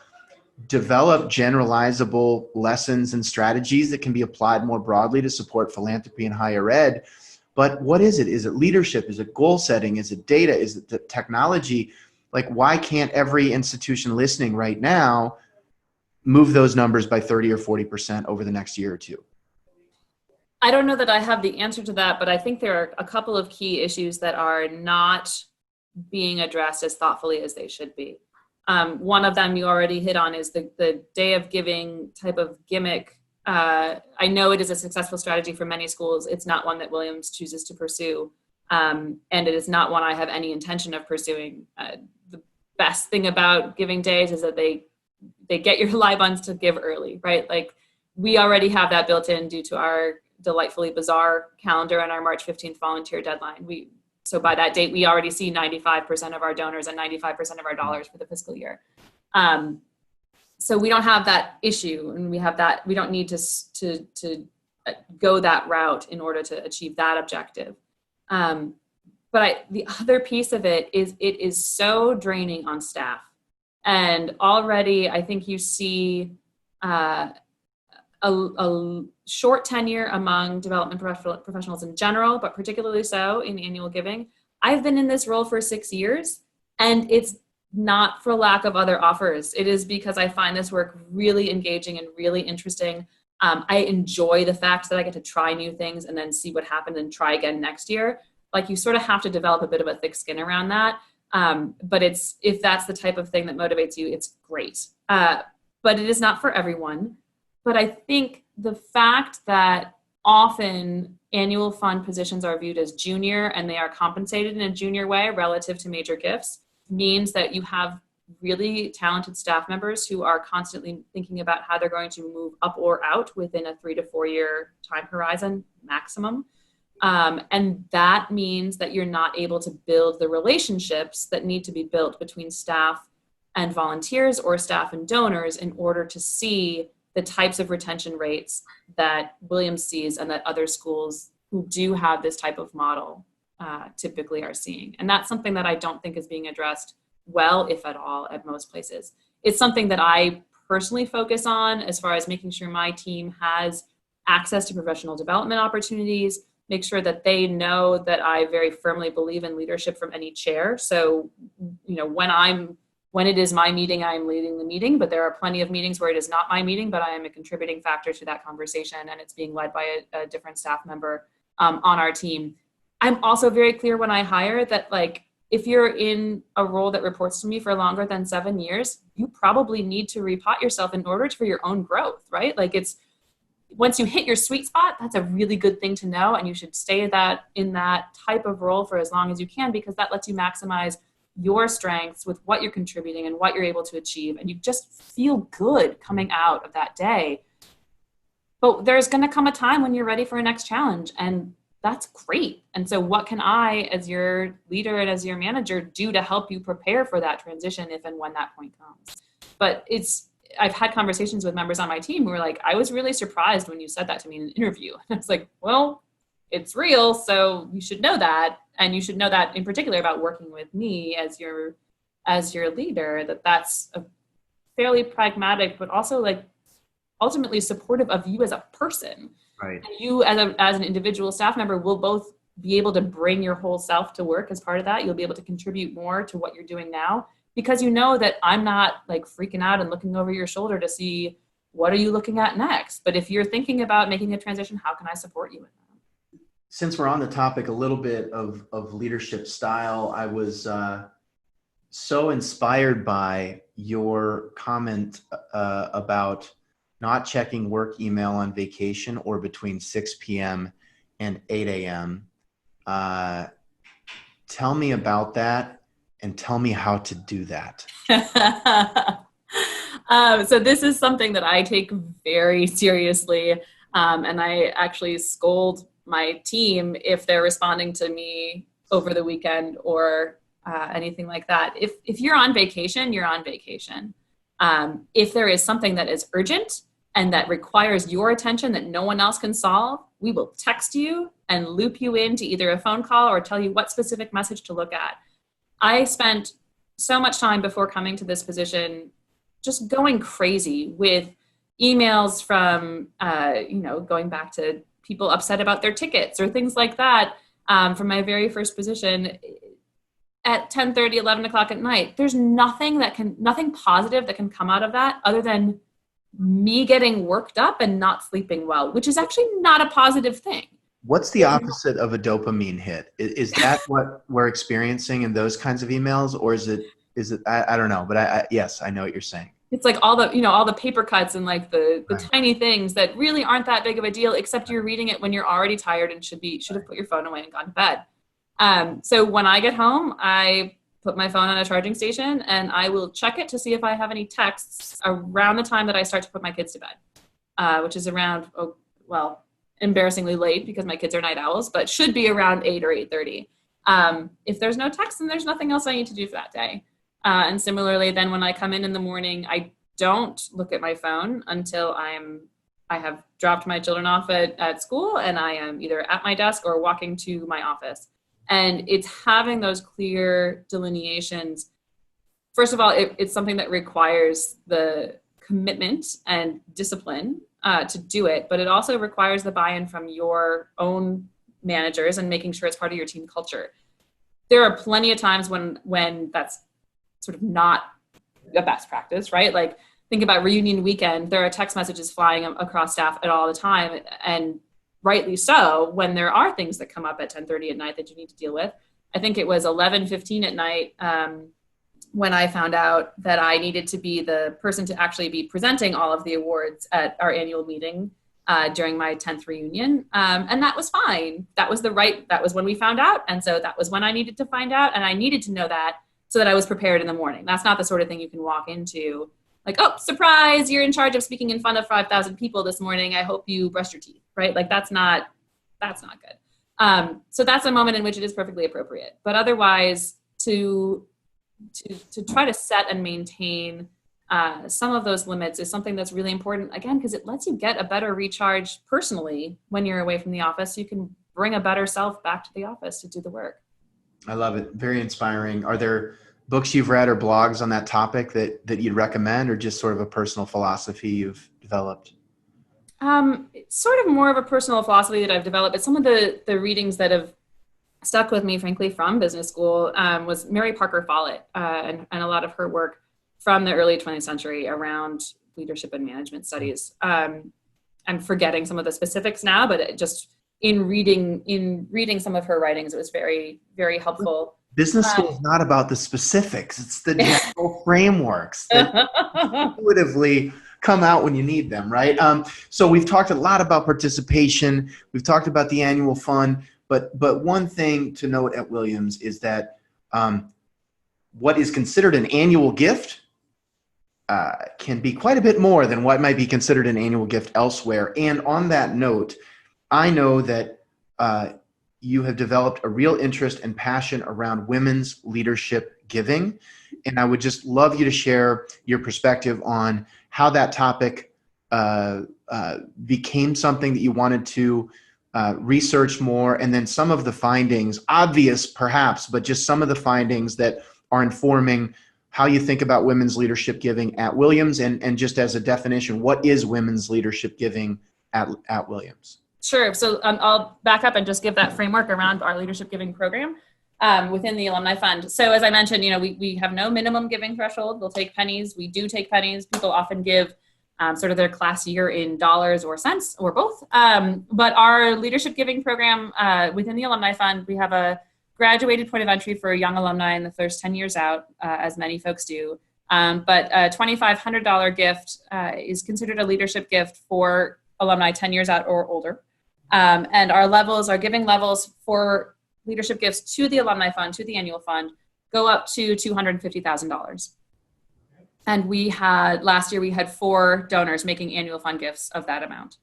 develop generalizable lessons and strategies that can be applied more broadly to support philanthropy and higher ed. But what is it? Is it leadership? Is it goal setting? Is it data? Is it the technology? Like, why can't every institution listening right now move those numbers by 30 or 40% over the next year or two? I don't know that I have the answer to that, but I think there are a couple of key issues that are not being addressed as thoughtfully as they should be. One of them you already hit on is the day of giving type of gimmick. I know it is a successful strategy for many schools. It's not one that Williams chooses to pursue. And it is not one I have any intention of pursuing. The best thing about giving days is that they get your live-ons to give early, right? Like, we already have that built in due to our delightfully bizarre calendar and our March 15th volunteer deadline. So by that date, we already see 95% of our donors and 95% of our dollars for the fiscal year. So we don't have that issue, and we don't need to go that route in order to achieve that objective. But the other piece of it is so draining on staff. And already I think you see a short tenure among development professionals in general, but particularly so in annual giving. I've been in this role for 6 years, and it's not for lack of other offers. It is because I find this work really engaging and really interesting. I enjoy the fact that I get to try new things and then see what happened and try again next year. Like, you sort of have to develop a bit of a thick skin around that. But if that's the type of thing that motivates you, it's great. But it is not for everyone. But I think the fact that often annual fund positions are viewed as junior and they are compensated in a junior way relative to major gifts means that you have really talented staff members who are constantly thinking about how they're going to move up or out within a 3 to 4 year time horizon maximum. And that means that you're not able to build the relationships that need to be built between staff and volunteers or staff and donors in order to see the types of retention rates that Williams sees and that other schools who do have this type of model typically are seeing. And that's something that I don't think is being addressed well, if at all, at most places. It's something that I personally focus on as far as making sure my team has access to professional development opportunities, make sure that they know that I very firmly believe in leadership from any chair. So, when it is my meeting, I'm leading the meeting, but there are plenty of meetings where it is not my meeting, but I am a contributing factor to that conversation, and it's being led by a different staff member on our team. I'm also very clear when I hire that, like, if you're in a role that reports to me for longer than 7 years, you probably need to repot yourself in order for your own growth, right? Like, once you hit your sweet spot, that's a really good thing to know, and you should stay in that type of role for as long as you can, because that lets you maximize your strengths with what you're contributing and what you're able to achieve, and you just feel good coming out of that day. But there's going to come a time when you're ready for a next challenge, and that's great. And so what can I, as your leader and as your manager, do to help you prepare for that transition if and when that point comes? But I've had conversations with members on my team who were like, I was really surprised when you said that to me in an interview. And I was like, well, it's real, so you should know that. And you should know that in particular about working with me as your leader, that's a fairly pragmatic, but also like ultimately supportive of you as a person. Right. And you as an individual staff member will both be able to bring your whole self to work as part of that. You'll be able to contribute more to what you're doing now, because you know that I'm not like freaking out and looking over your shoulder to see what are you looking at next. But if you're thinking about making a transition, how can I support you in that? Since we're on the topic a little bit of leadership style, I was so inspired by your comment about not checking work email on vacation or between 6 p.m. and 8 a.m. Tell me about that, and tell me how to do that. So this is something that I take very seriously. And I actually scold my team if they're responding to me over the weekend or anything like that. If you're on vacation, you're on vacation. If there is something that is urgent and that requires your attention that no one else can solve, we will text you and loop you into either a phone call or tell you what specific message to look at. I spent so much time before coming to this position just going crazy with emails from, going back to people upset about their tickets or things like that from my very first position at 10:30, 11 o'clock at night. There's nothing positive that can come out of that other than me getting worked up and not sleeping well, which is actually not a positive thing. What's the opposite of a dopamine hit? Is that what we're experiencing in those kinds of emails, or is it, I don't know, but yes, I know what you're saying. It's like all the paper cuts and like the tiny things that really aren't that big of a deal, except you're reading it when you're already tired and should have put your phone away and gone to bed. So when I get home, I put my phone on a charging station and I will check it to see if I have any texts around the time that I start to put my kids to bed, which is around, embarrassingly late because my kids are night owls, but should be around 8 or 8:30. If there's no text, then there's nothing else I need to do for that day. And similarly, then when I come in the morning, I don't look at my phone until I have dropped my children off at school and I am either at my desk or walking to my office. And it's having those clear delineations. First of all, it's something that requires the commitment and discipline to do it, but it also requires the buy-in from your own managers and making sure it's part of your team culture. There are plenty of times when that's sort of not a best practice, right? Like, think about reunion weekend. There are text messages flying across staff at all the time, and rightly so, when there are things that come up at 10:30 at night that you need to deal with. I think it was 11:15 at night when I found out that I needed to be the person to actually be presenting all of the awards at our annual meeting during my 10th reunion. And that was fine. That was when we found out. And so that was when I needed to find out. And I needed to know that so that I was prepared in the morning. That's not the sort of thing you can walk into like, oh, surprise, you're in charge of speaking in front of 5,000 people this morning. I hope you brushed your teeth, right? Like that's not good. So that's a moment in which it is perfectly appropriate. But otherwise, to try to set and maintain some of those limits is something that's really important, again, because it lets you get a better recharge personally when you're away from the office. So you can bring a better self back to the office to do the work. I love it. Very inspiring. Are there books you've read or blogs on that topic that you'd recommend, or just sort of a personal philosophy you've developed? It's sort of more of a personal philosophy that I've developed, but some of the readings that have stuck with me, frankly, from business school was Mary Parker Follett and a lot of her work from the early 20th century around leadership and management studies. I'm forgetting some of the specifics now, but in reading some of her writings, it was very, very helpful. Business school is not about the specifics. It's the general frameworks that intuitively come out when you need them, right? So we've talked a lot about participation. We've talked about the annual fund, but one thing to note at Williams is that what is considered an annual gift can be quite a bit more than what might be considered an annual gift elsewhere. And on that note, I know that you have developed a real interest and passion around women's leadership giving. And I would just love you to share your perspective on how that topic became something that you wanted to research more, and then some of the findings, obvious perhaps, but just some of the findings that are informing how you think about women's leadership giving at Williams, and just as a definition, what is women's leadership giving at Williams? Sure. So I'll back up and just give that framework around our leadership giving program within the Alumni Fund. So as I mentioned, we have no minimum giving threshold. We'll take pennies. We do take pennies. People often give sort of their class year in dollars or cents or both. But our leadership giving program within the Alumni Fund, we have a graduated point of entry for young alumni in the first 10 years out, as many folks do. But a $2,500 gift is considered a leadership gift for alumni 10 years out or older. And our giving levels for leadership gifts to the Alumni Fund, to the annual fund, go up to $250,000. And last year we had 4 donors making annual fund gifts of that amount.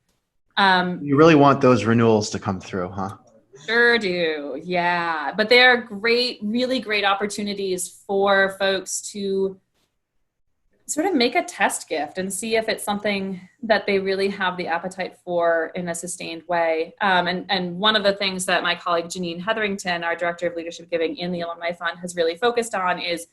You really want those renewals to come through, huh? Sure do. Yeah. But they are great, really great opportunities for folks to sort of make a test gift and see if it's something that they really have the appetite for in a sustained way. And one of the things that my colleague Janine Hetherington, our Director of Leadership Giving in the Alumni Fund, has really focused on is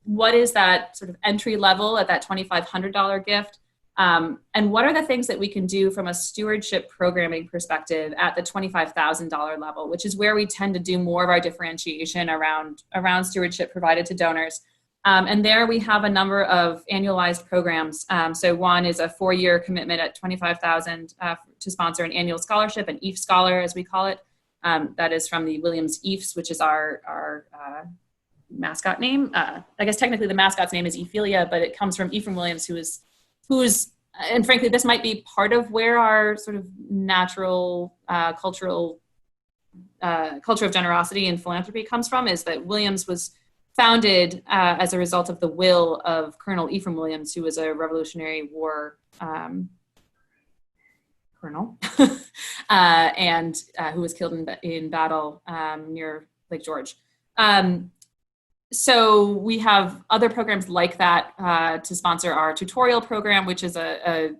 what is that sort of entry level at that $2,500 gift? And what are the things that we can do from a stewardship programming perspective at the $25,000 level, which is where we tend to do more of our differentiation around stewardship provided to donors. And there we have a number of annualized programs. So one is a 4-year commitment at $25,000 to sponsor an annual scholarship, an EAF Scholar, as we call it. That is from the Williams EAFs, which is our mascot name. I guess technically the mascot's name is Ophelia, but it comes from Ephraim Williams, who's, and frankly, this might be part of where our sort of natural culture of generosity and philanthropy comes from, is that Williams was founded as a result of the will of Colonel Ephraim Williams, who was a Revolutionary War colonel, and who was killed in battle near Lake George. So we have other programs like that to sponsor our tutorial program, which is a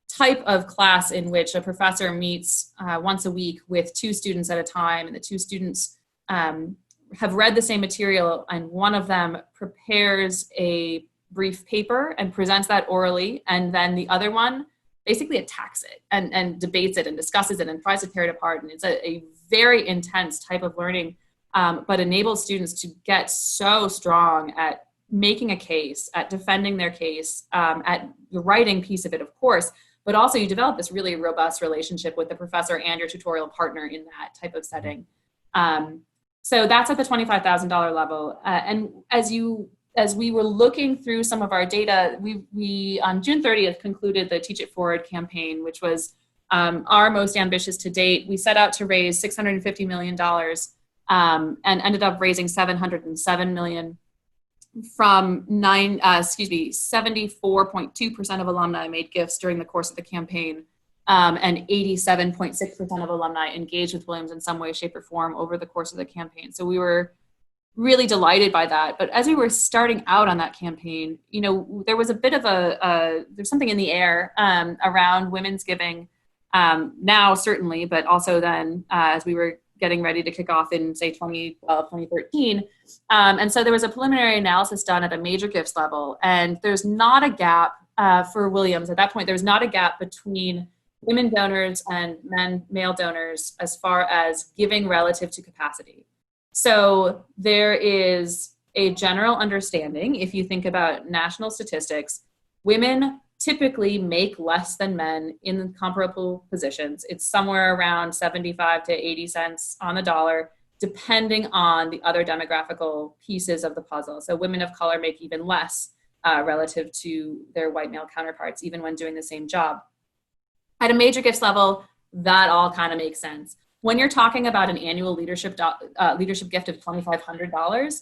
type of class in which a professor meets once a week with two students at a time, and the two students have read the same material, and one of them prepares a brief paper and presents that orally, and then the other one basically attacks it and debates it and discusses it and tries to tear it apart. And it's a very intense type of learning, but enables students to get so strong at making a case, at defending their case, at the writing piece of it, of course, but also you develop this really robust relationship with the professor and your tutorial partner in that type of setting. So that's at the $25,000 level. And as we were looking through some of our data, we on June 30th concluded the Teach It Forward campaign, which was our most ambitious to date. We set out to raise $650 million and ended up raising $707 million from 74.2% of alumni made gifts during the course of the campaign, and 87.6% of alumni engaged with Williams in some way, shape, or form over the course of the campaign. So we were really delighted by that. But as we were starting out on that campaign, there was a bit of there's something in the air around women's giving now, certainly, but also then as we were getting ready to kick off in, say, 2012, 2013. And so there was a preliminary analysis done at a major gifts level, and there's not a gap for Williams. At that point, there's not a gap between women donors and male donors as far as giving relative to capacity. So there is a general understanding, if you think about national statistics, women typically make less than men in comparable positions. It's somewhere around 75 to 80 cents on the dollar, depending on the other demographical pieces of the puzzle. So women of color make even less relative to their white male counterparts, even when doing the same job. At a major gifts level, that all kind of makes sense. When you're talking about an annual leadership gift of $2,500,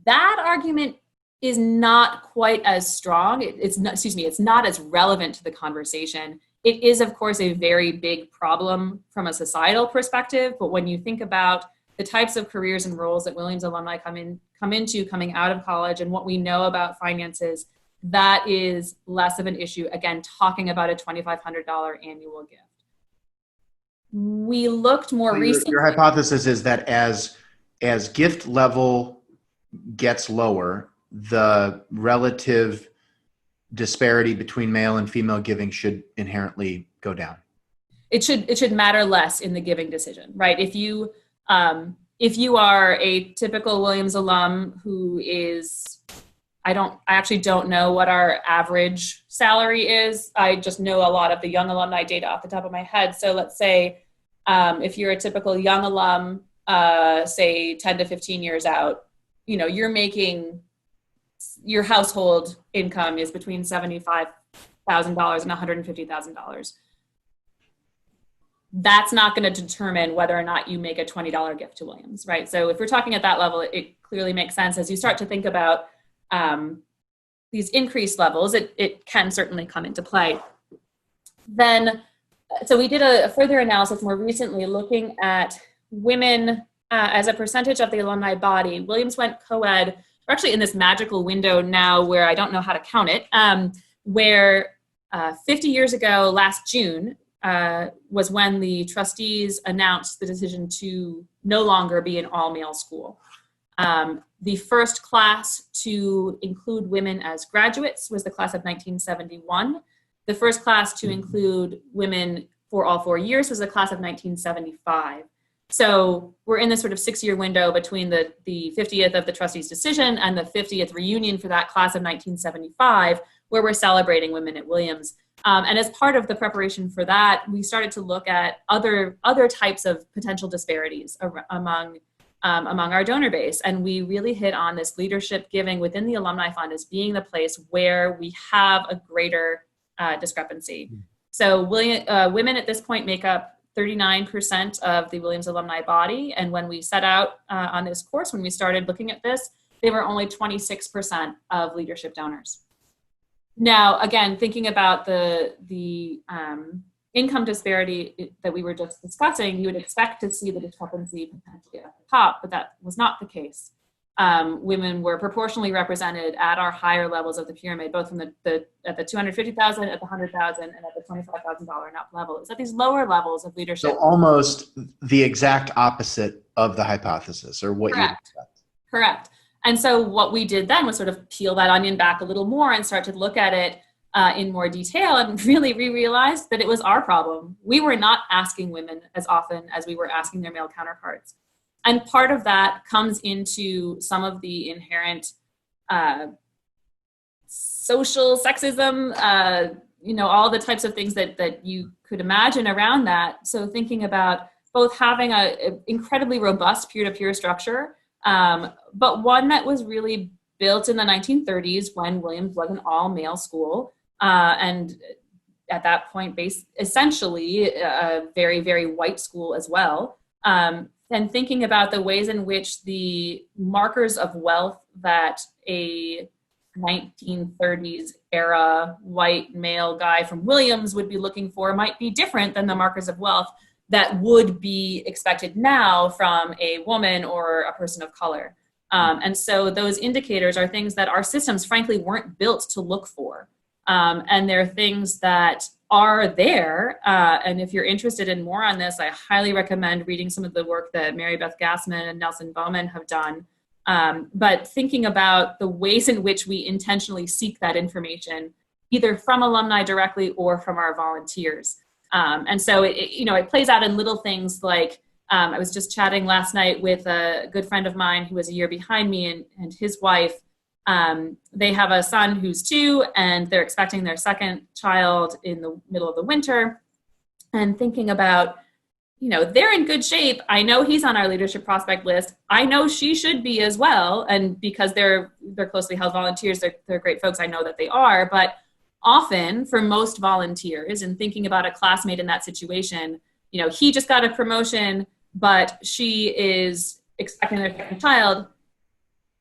that argument is not quite as strong. It's not as relevant to the conversation. It is, of course, a very big problem from a societal perspective. But when you think about the types of careers and roles that Williams alumni come into coming out of college, and what we know about finances, that is less of an issue. Again, talking about a $2,500 annual gift. We looked more recently. Your hypothesis is that as gift level gets lower, the relative disparity between male and female giving should inherently go down. It should matter less in the giving decision, right? If you are a typical Williams alum who is, I actually don't know what our average salary is. I just know a lot of the young alumni data off the top of my head. So let's say if you're a typical young alum, say 10 to 15 years out, you're making, your household income is between $75,000 and $150,000. That's not going to determine whether or not you make a $20 gift to Williams, right? So if we're talking at that level, it clearly makes sense. As you start to think about these increased levels, it can certainly come into play. Then, so we did a further analysis more recently looking at women as a percentage of the alumni body. Williams went co-ed. We're actually in this magical window now where I don't know how to count it, where 50 years ago, last June, was when the trustees announced the decision to no longer be an all-male school. The first class to include women as graduates was the class of 1971. The first class to include women for all 4 years was the class of 1975. So we're in this sort of 6-year window between the 50th of the trustees' decision and the 50th reunion for that class of 1975, where we're celebrating women at Williams. And as part of the preparation for that, we started to look at other types of potential disparities among our donor base. And we really hit on this leadership giving within the Alumni Fund as being the place where we have a greater discrepancy. So women at this point make up 39% of the Williams alumni body. And when we set out on this course, when we started looking at this, they were only 26% of leadership donors. Now, again, thinking about the income disparity that we were just discussing, you would expect to see the discrepancy potentially at the top, but that was not the case. women were proportionally represented at our higher levels of the pyramid, both from at the 250,000, at the 100,000, and at the $25,000 and up level. It's at these lower levels of leadership. So almost the exact opposite of the hypothesis, or what you expect. Correct. And so what we did then was sort of peel that onion back a little more and start to look at it in more detail, and really realized that it was our problem. We were not asking women as often as we were asking their male counterparts. And part of that comes into some of the inherent social sexism, all the types of things that you could imagine around that. So thinking about both having an incredibly robust peer-to-peer structure, but one that was really built in the 1930s when Williams was an all-male school, and at that point based essentially a very, very white school as well. And thinking about the ways in which the markers of wealth that a 1930s era white male guy from Williams would be looking for might be different than the markers of wealth that would be expected now from a woman or a person of color. And so those indicators are things that our systems, frankly, weren't built to look for. And they're things that are there. And if you're interested in more on this, I highly recommend reading some of the work that Mary Beth Gassman and Nelson Bowman have done. But thinking about the ways in which we intentionally seek that information, either from alumni directly or from our volunteers. And so it plays out in little things like, I was just chatting last night with a good friend of mine who was a year behind me and his wife. They have a son who's 2, and they're expecting their second child in the middle of the winter. And thinking about, they're in good shape. I know he's on our leadership prospect list. I know she should be as well. And because they're closely held volunteers, they're great folks. I know that they are. But often for most volunteers, and thinking about a classmate in that situation, he just got a promotion, but she is expecting their second child.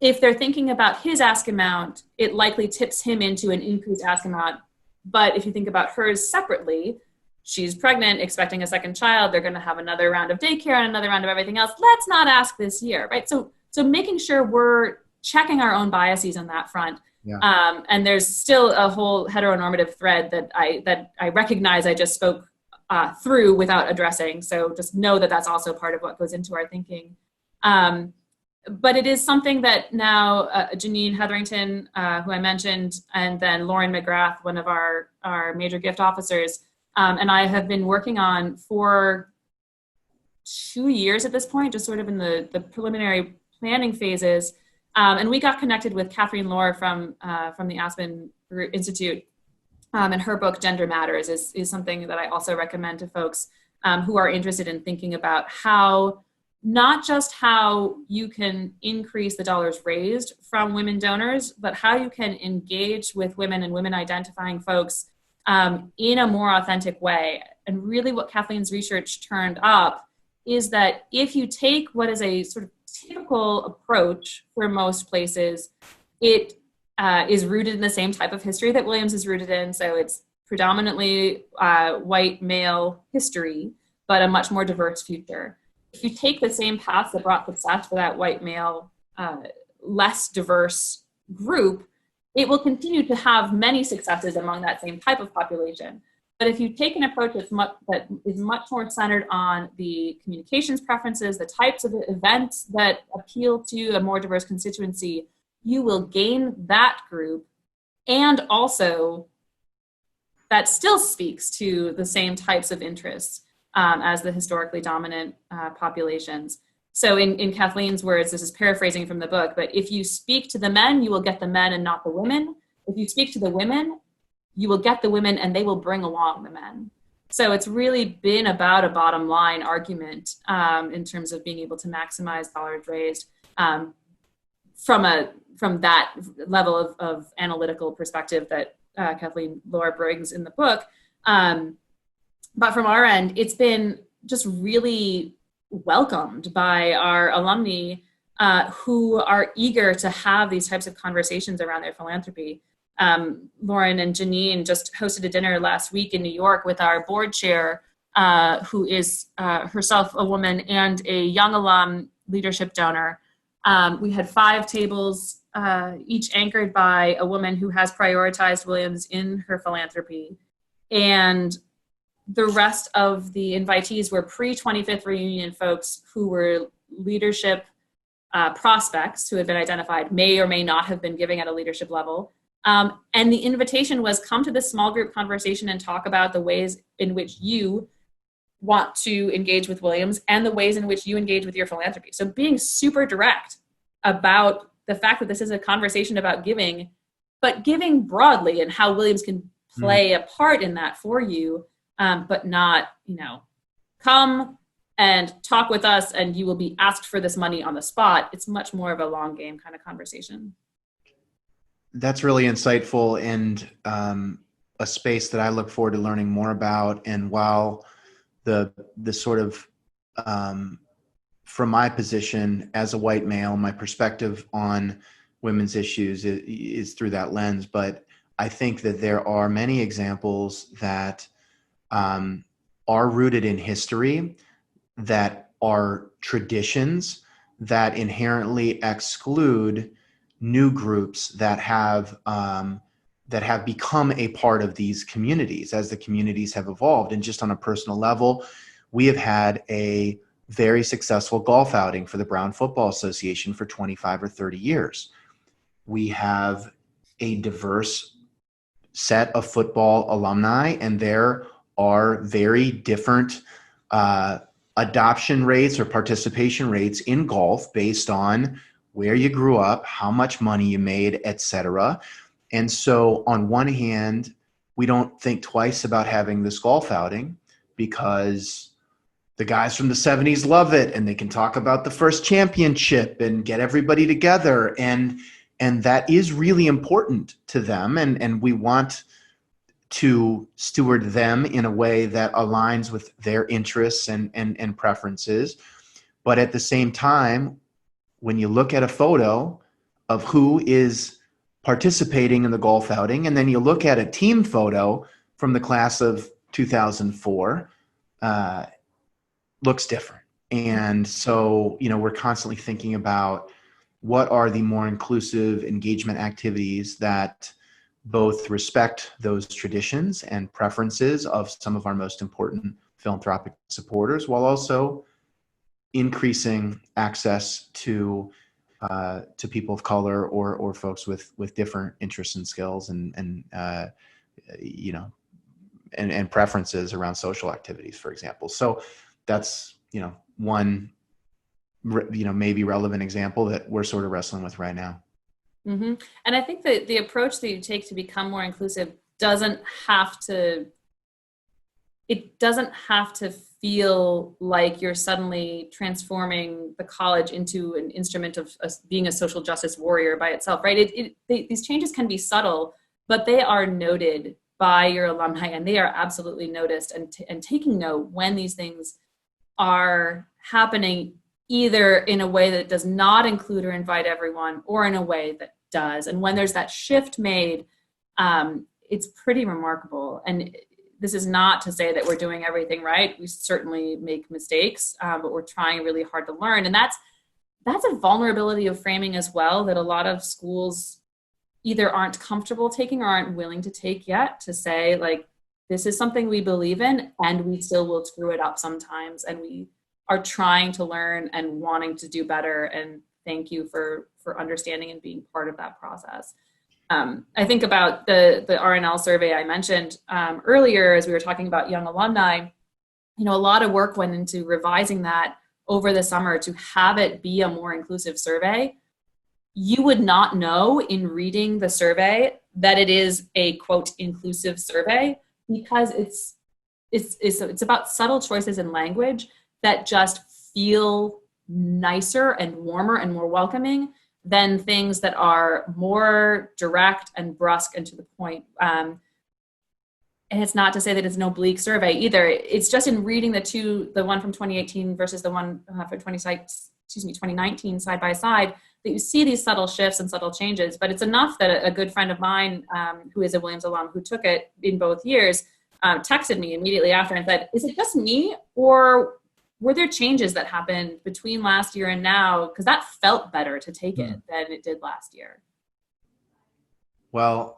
If they're thinking about his ask amount, it likely tips him into an increased ask amount. But if you think about hers separately, she's pregnant, expecting a second child, they're going to have another round of daycare and another round of everything else. Let's not ask this year, right? So making sure we're checking our own biases on that front. Yeah. And there's still a whole heteronormative thread that I recognize I just spoke through without addressing. So just know that that's also part of what goes into our thinking. But it is something that now Janine Hetherington, who I mentioned, and then Lauren McGrath, one of our major gift officers, and I have been working on for 2 years at this point, just sort of in the preliminary planning phases. And we got connected with Catherine Lohr from the Aspen Institute, and her book Gender Matters is something that I also recommend to folks who are interested in thinking about not just how you can increase the dollars raised from women donors, but how you can engage with women and women identifying folks in a more authentic way. And really what Kathleen's research turned up is that if you take what is a sort of typical approach for most places, it is rooted in the same type of history that Williams is rooted in. So it's predominantly white male history, but a much more diverse future. If you take the same paths that brought success for that white male, less diverse group, it will continue to have many successes among that same type of population. But if you take an approach that is much more centered on the communications preferences, the types of events that appeal to a more diverse constituency, you will gain that group. And also, that still speaks to the same types of interests as the historically dominant populations. So in Kathleen's words, this is paraphrasing from the book, but if you speak to the men, you will get the men and not the women. If you speak to the women, you will get the women and they will bring along the men. So it's really been about a bottom line argument in terms of being able to maximize dollars raised from that level of analytical perspective that Kathleen Lohr brings in the book. But from our end, it's been just really welcomed by our alumni who are eager to have these types of conversations around their philanthropy. Lauren and Janine just hosted a dinner last week in New York with our board chair, who is herself a woman and a young alum leadership donor. We had 5 tables, each anchored by a woman who has prioritized Williams in her philanthropy. And the rest of the invitees were pre-25th reunion folks who were leadership prospects who had been identified, may or may not have been giving at a leadership level. And the invitation was, come to this small group conversation and talk about the ways in which you want to engage with Williams and the ways in which you engage with your philanthropy. So being super direct about the fact that this is a conversation about giving, but giving broadly, and how Williams can play a part in that for you, but not, come and talk with us and you will be asked for this money on the spot. It's much more of a long game kind of conversation. That's really insightful, and a space that I look forward to learning more about. And while the sort of, from my position as a white male, my perspective on women's issues is through that lens. But I think that there are many examples that are rooted in history, that are traditions that inherently exclude new groups that have become a part of these communities as the communities have evolved. And just on a personal level, we have had a very successful golf outing for the Brown Football Association for 25 or 30 years. We have a diverse set of football alumni, and there are very different adoption rates or participation rates in golf based on where you grew up, how much money you made, etc. And so on one hand, we don't think twice about having this golf outing because the guys from the 70s love it and they can talk about the first championship and get everybody together. And that is really important to them. And we want to steward them in a way that aligns with their interests and preferences. But at the same time, when you look at a photo of who is participating in the golf outing, and then you look at a team photo from the class of 2004, looks different. And so, we're constantly thinking about what are the more inclusive engagement activities that both respect those traditions and preferences of some of our most important philanthropic supporters, while also increasing access to people of color or folks with different interests and skills and preferences around social activities, for example. So that's one maybe relevant example that we're sort of wrestling with right now. Mm-hmm. And I think that the approach that you take to become more inclusive doesn't have to feel like you're suddenly transforming the college into an instrument of being a social justice warrior by itself, right? These changes can be subtle, but they are noted by your alumni, and they are absolutely noticed and taking note when these things are happening, either in a way that does not include or invite everyone, or in a way that does. And when there's that shift made, it's pretty remarkable. And this is not to say that we're doing everything right. We certainly make mistakes, but we're trying really hard to learn. And that's a vulnerability of framing as well, that a lot of schools either aren't comfortable taking or aren't willing to take yet, to say, like, this is something we believe in and we still will screw it up sometimes. And we are trying to learn and wanting to do better. And thank you for understanding and being part of that process. I think about the RNL survey I mentioned earlier, as we were talking about young alumni. A lot of work went into revising that over the summer to have it be a more inclusive survey. You would not know in reading the survey that it is a, quote, inclusive survey, because it's about subtle choices in language that just feel nicer and warmer and more welcoming than things that are more direct and brusque and to the point. And it's not to say that it's no bleak survey either. It's just in reading the one from 2018 versus the one for 2019 side by side, that you see these subtle shifts and subtle changes. But it's enough that a good friend of mine, who is a Williams alum, who took it in both years, texted me immediately after and said, "Is it just me, or were there changes that happened between last year and now? Because that felt better to take it than it did last year. Well,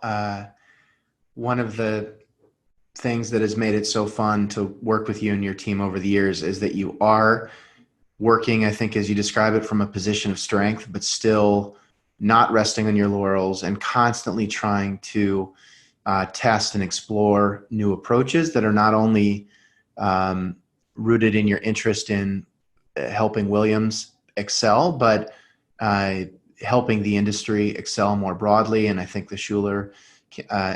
one of the things that has made it so fun to work with you and your team over the years is that you are working, I think, as you describe it, from a position of strength, but still not resting on your laurels and constantly trying to test and explore new approaches that are not only rooted in your interest in helping Williams excel, but helping the industry excel more broadly. And I think the Schuler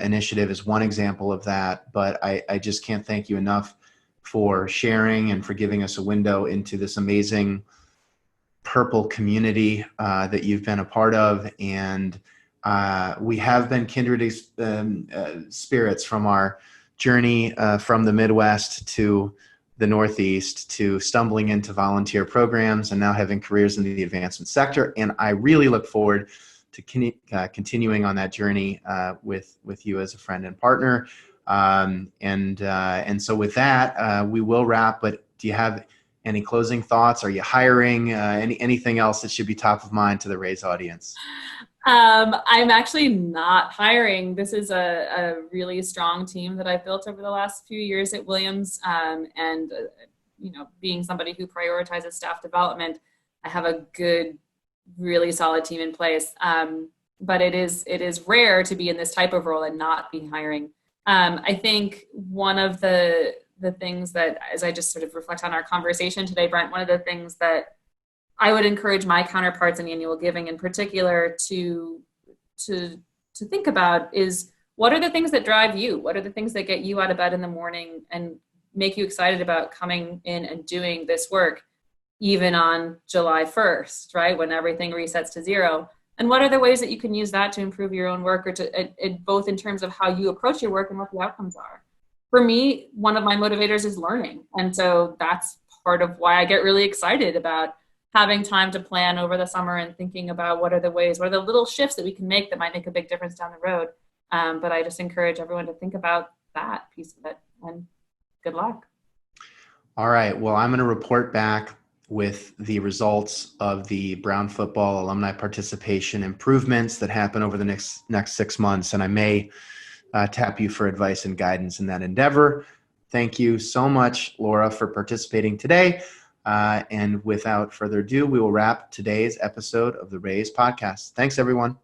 initiative is one example of that. But I just can't thank you enough for sharing and for giving us a window into this amazing purple community that you've been a part of. And we have been kindred spirits from our journey from the Midwest to the Northeast, to stumbling into volunteer programs and now having careers in the advancement sector. And I really look forward to continuing on that journey with you as a friend and partner. And so with that, we will wrap. But do you have any closing thoughts? Are you hiring? Anything else that should be top of mind to the Raise audience? I'm actually not hiring. This is a really strong team that I've built over the last few years at Williams. And being somebody who prioritizes staff development, I have a good, really solid team in place. But it is rare to be in this type of role and not be hiring. I think one of the things that, as I just sort of reflect on our conversation today, Brent, one of the things that I would encourage my counterparts in annual giving in particular to think about is, what are the things that drive you? What are the things that get you out of bed in the morning and make you excited about coming in and doing this work, even on July 1st, right? When everything resets to zero. And what are the ways that you can use that to improve your own work, or to both in terms of how you approach your work and what the outcomes are? For me, one of my motivators is learning. And so that's part of why I get really excited about having time to plan over the summer and thinking about what are the little shifts that we can make that might make a big difference down the road. But I just encourage everyone to think about that piece of it, and good luck. All right. Well, I'm going to report back with the results of the Brown football alumni participation improvements that happen over the next 6 months. And I may tap you for advice and guidance in that endeavor. Thank you so much, Laura, for participating today. And without further ado, we will wrap today's episode of the Raise podcast. Thanks, everyone.